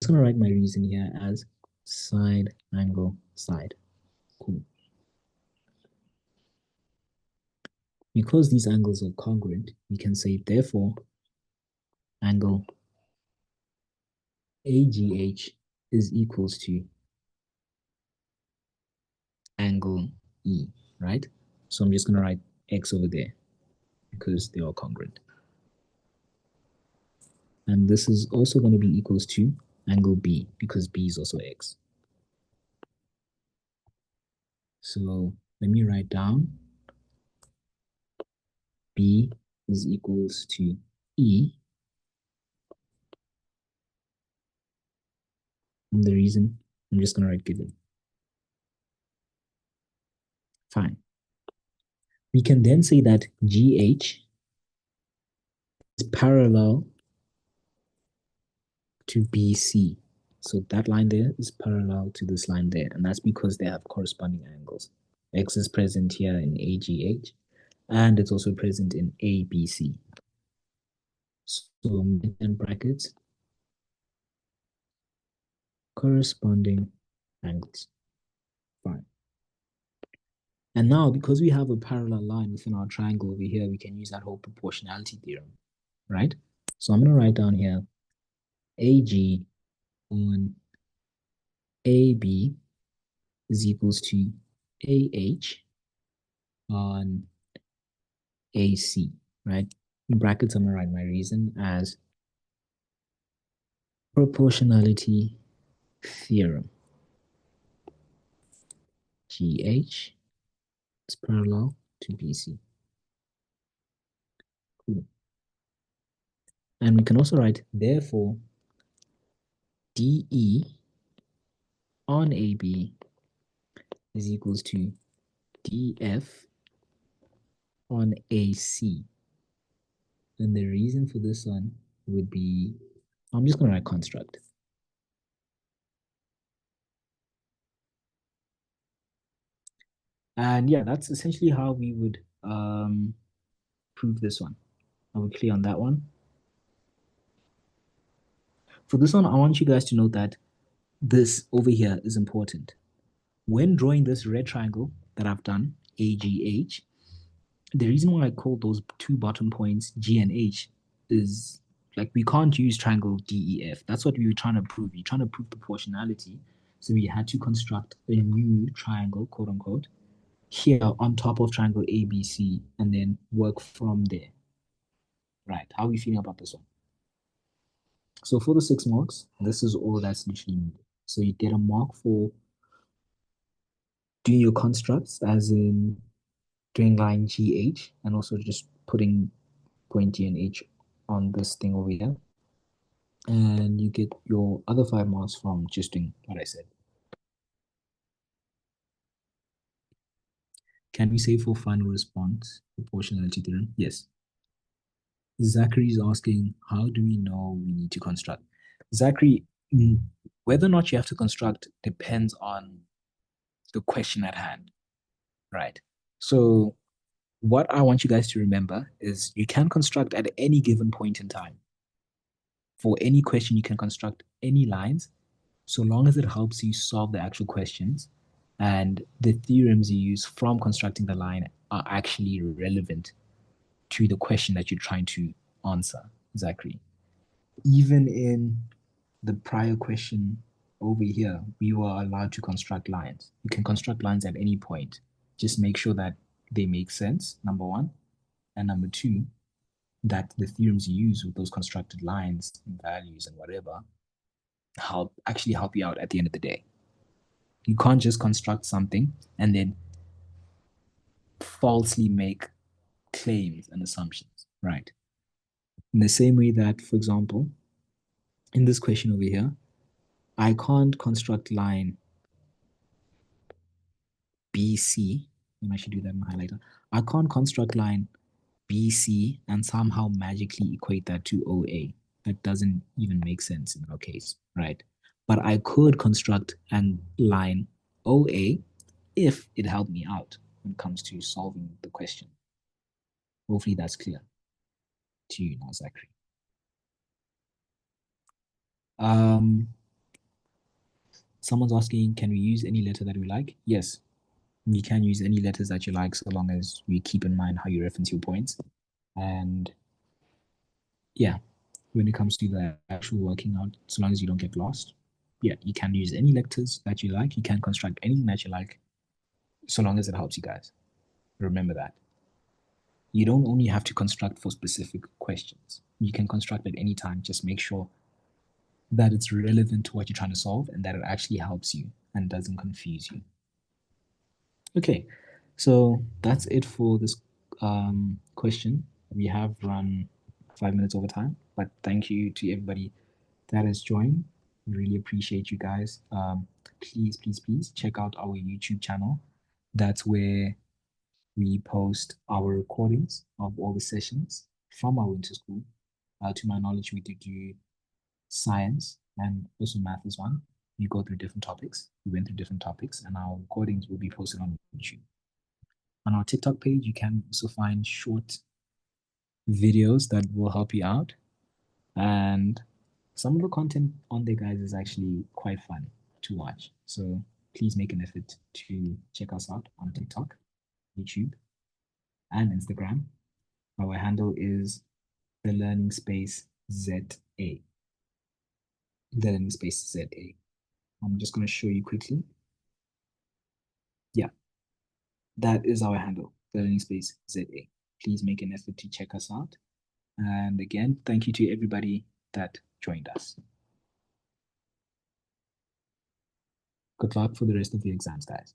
just going to write my reason here as side, angle, side. Cool. Because these angles are congruent, we can say, therefore, angle AGH is equals to angle E, right? So I'm just going to write X over there because they are congruent. And this is also going to be equals to angle B because B is also X. So let me write down B is equals to E. And the reason, I'm just going to write given. Fine. We can then say that GH is parallel to BC. So that line there is parallel to this line there, and that's because they have corresponding angles. X is present here in AGH, and it's also present in ABC. So in brackets, corresponding angles. Fine. And now, because we have a parallel line within our triangle over here, we can use that whole proportionality theorem, right? So I'm going to write down here AG on AB is equals to AH on AC, right? In brackets, I'm going to write my reason as proportionality theorem. GH is parallel to BC. Cool. And we can also write, therefore, DE on AB is equals to DF on AC. And the reason for this one would be, I'm just going to write construct. And yeah, that's essentially how we would prove this one. Are we clear on that one? For this one, I want you guys to note that this over here is important. When drawing this red triangle that I've done, AGH, the reason why I call those two bottom points G and H is like we can't use triangle DEF. That's what we were trying to prove. We're trying to prove proportionality. So we had to construct a new triangle, quote unquote, here on top of triangle ABC and then work from there. Right. How are we feeling about this one? So for the 6 marks, this is all that's literally needed. So you get a mark for doing your constructs, as in doing line GH, and also just putting point G and H on this thing over here. And you get your other 5 marks from just doing what I said. Can we say for final response, proportionality theorem? Yes. Zachary is asking, how do we know we need to construct? Zachary, whether or not you have to construct depends on the question at hand, right? So what I want you guys to remember is you can construct at any given point in time. For any question, you can construct any lines, so long as it helps you solve the actual questions and the theorems you use from constructing the line are actually relevant to the question that you're trying to answer, Zachary. Even in the prior question over here, we were allowed to construct lines. You can construct lines at any point. Just make sure that they make sense, number one. And number two, that the theorems you use with those constructed lines and values and whatever actually help you out at the end of the day. You can't just construct something and then falsely make claims and assumptions, right? In the same way that, for example, in this question over here, I can't construct line BC, and I should do that in my highlighter. I can't construct line BC and somehow magically equate that to OA. That doesn't even make sense in our case, right? But I could construct a line OA if it helped me out when it comes to solving the question. Hopefully that's clear to you now, Zachary. Someone's asking, can we use any letter that we like? Yes, you can use any letters that you like so long as we keep in mind how you reference your points. And yeah, when it comes to the actual working out, so long as you don't get lost, yeah, you can use any letters that you like. You can construct anything that you like, so long as it helps you guys. Remember that. You don't only have to construct for specific questions. You can construct at any time. Just make sure that it's relevant to what you're trying to solve and that it actually helps you and doesn't confuse you. Okay, so that's it for this question. We have run 5 minutes over time, but thank you to everybody that has joined. We really appreciate you guys. Please, please, please check out our YouTube channel. That's where we post our recordings of all the sessions from our winter school. To my knowledge, we did do science and also math as one. We go through different topics. We went through different topics, and our recordings will be posted on YouTube. On our TikTok page, you can also find short videos that will help you out. And some of the content on there, guys, is actually quite fun to watch. So please make an effort to check us out on TikTok, YouTube, and Instagram. Our handle is the learning space ZA. The learning space ZA. I'm just going to show you quickly. Yeah, that is our handle, the learning space ZA. Please make an effort to check us out. And again, thank you to everybody that joined us. Good luck for the rest of your exams, guys.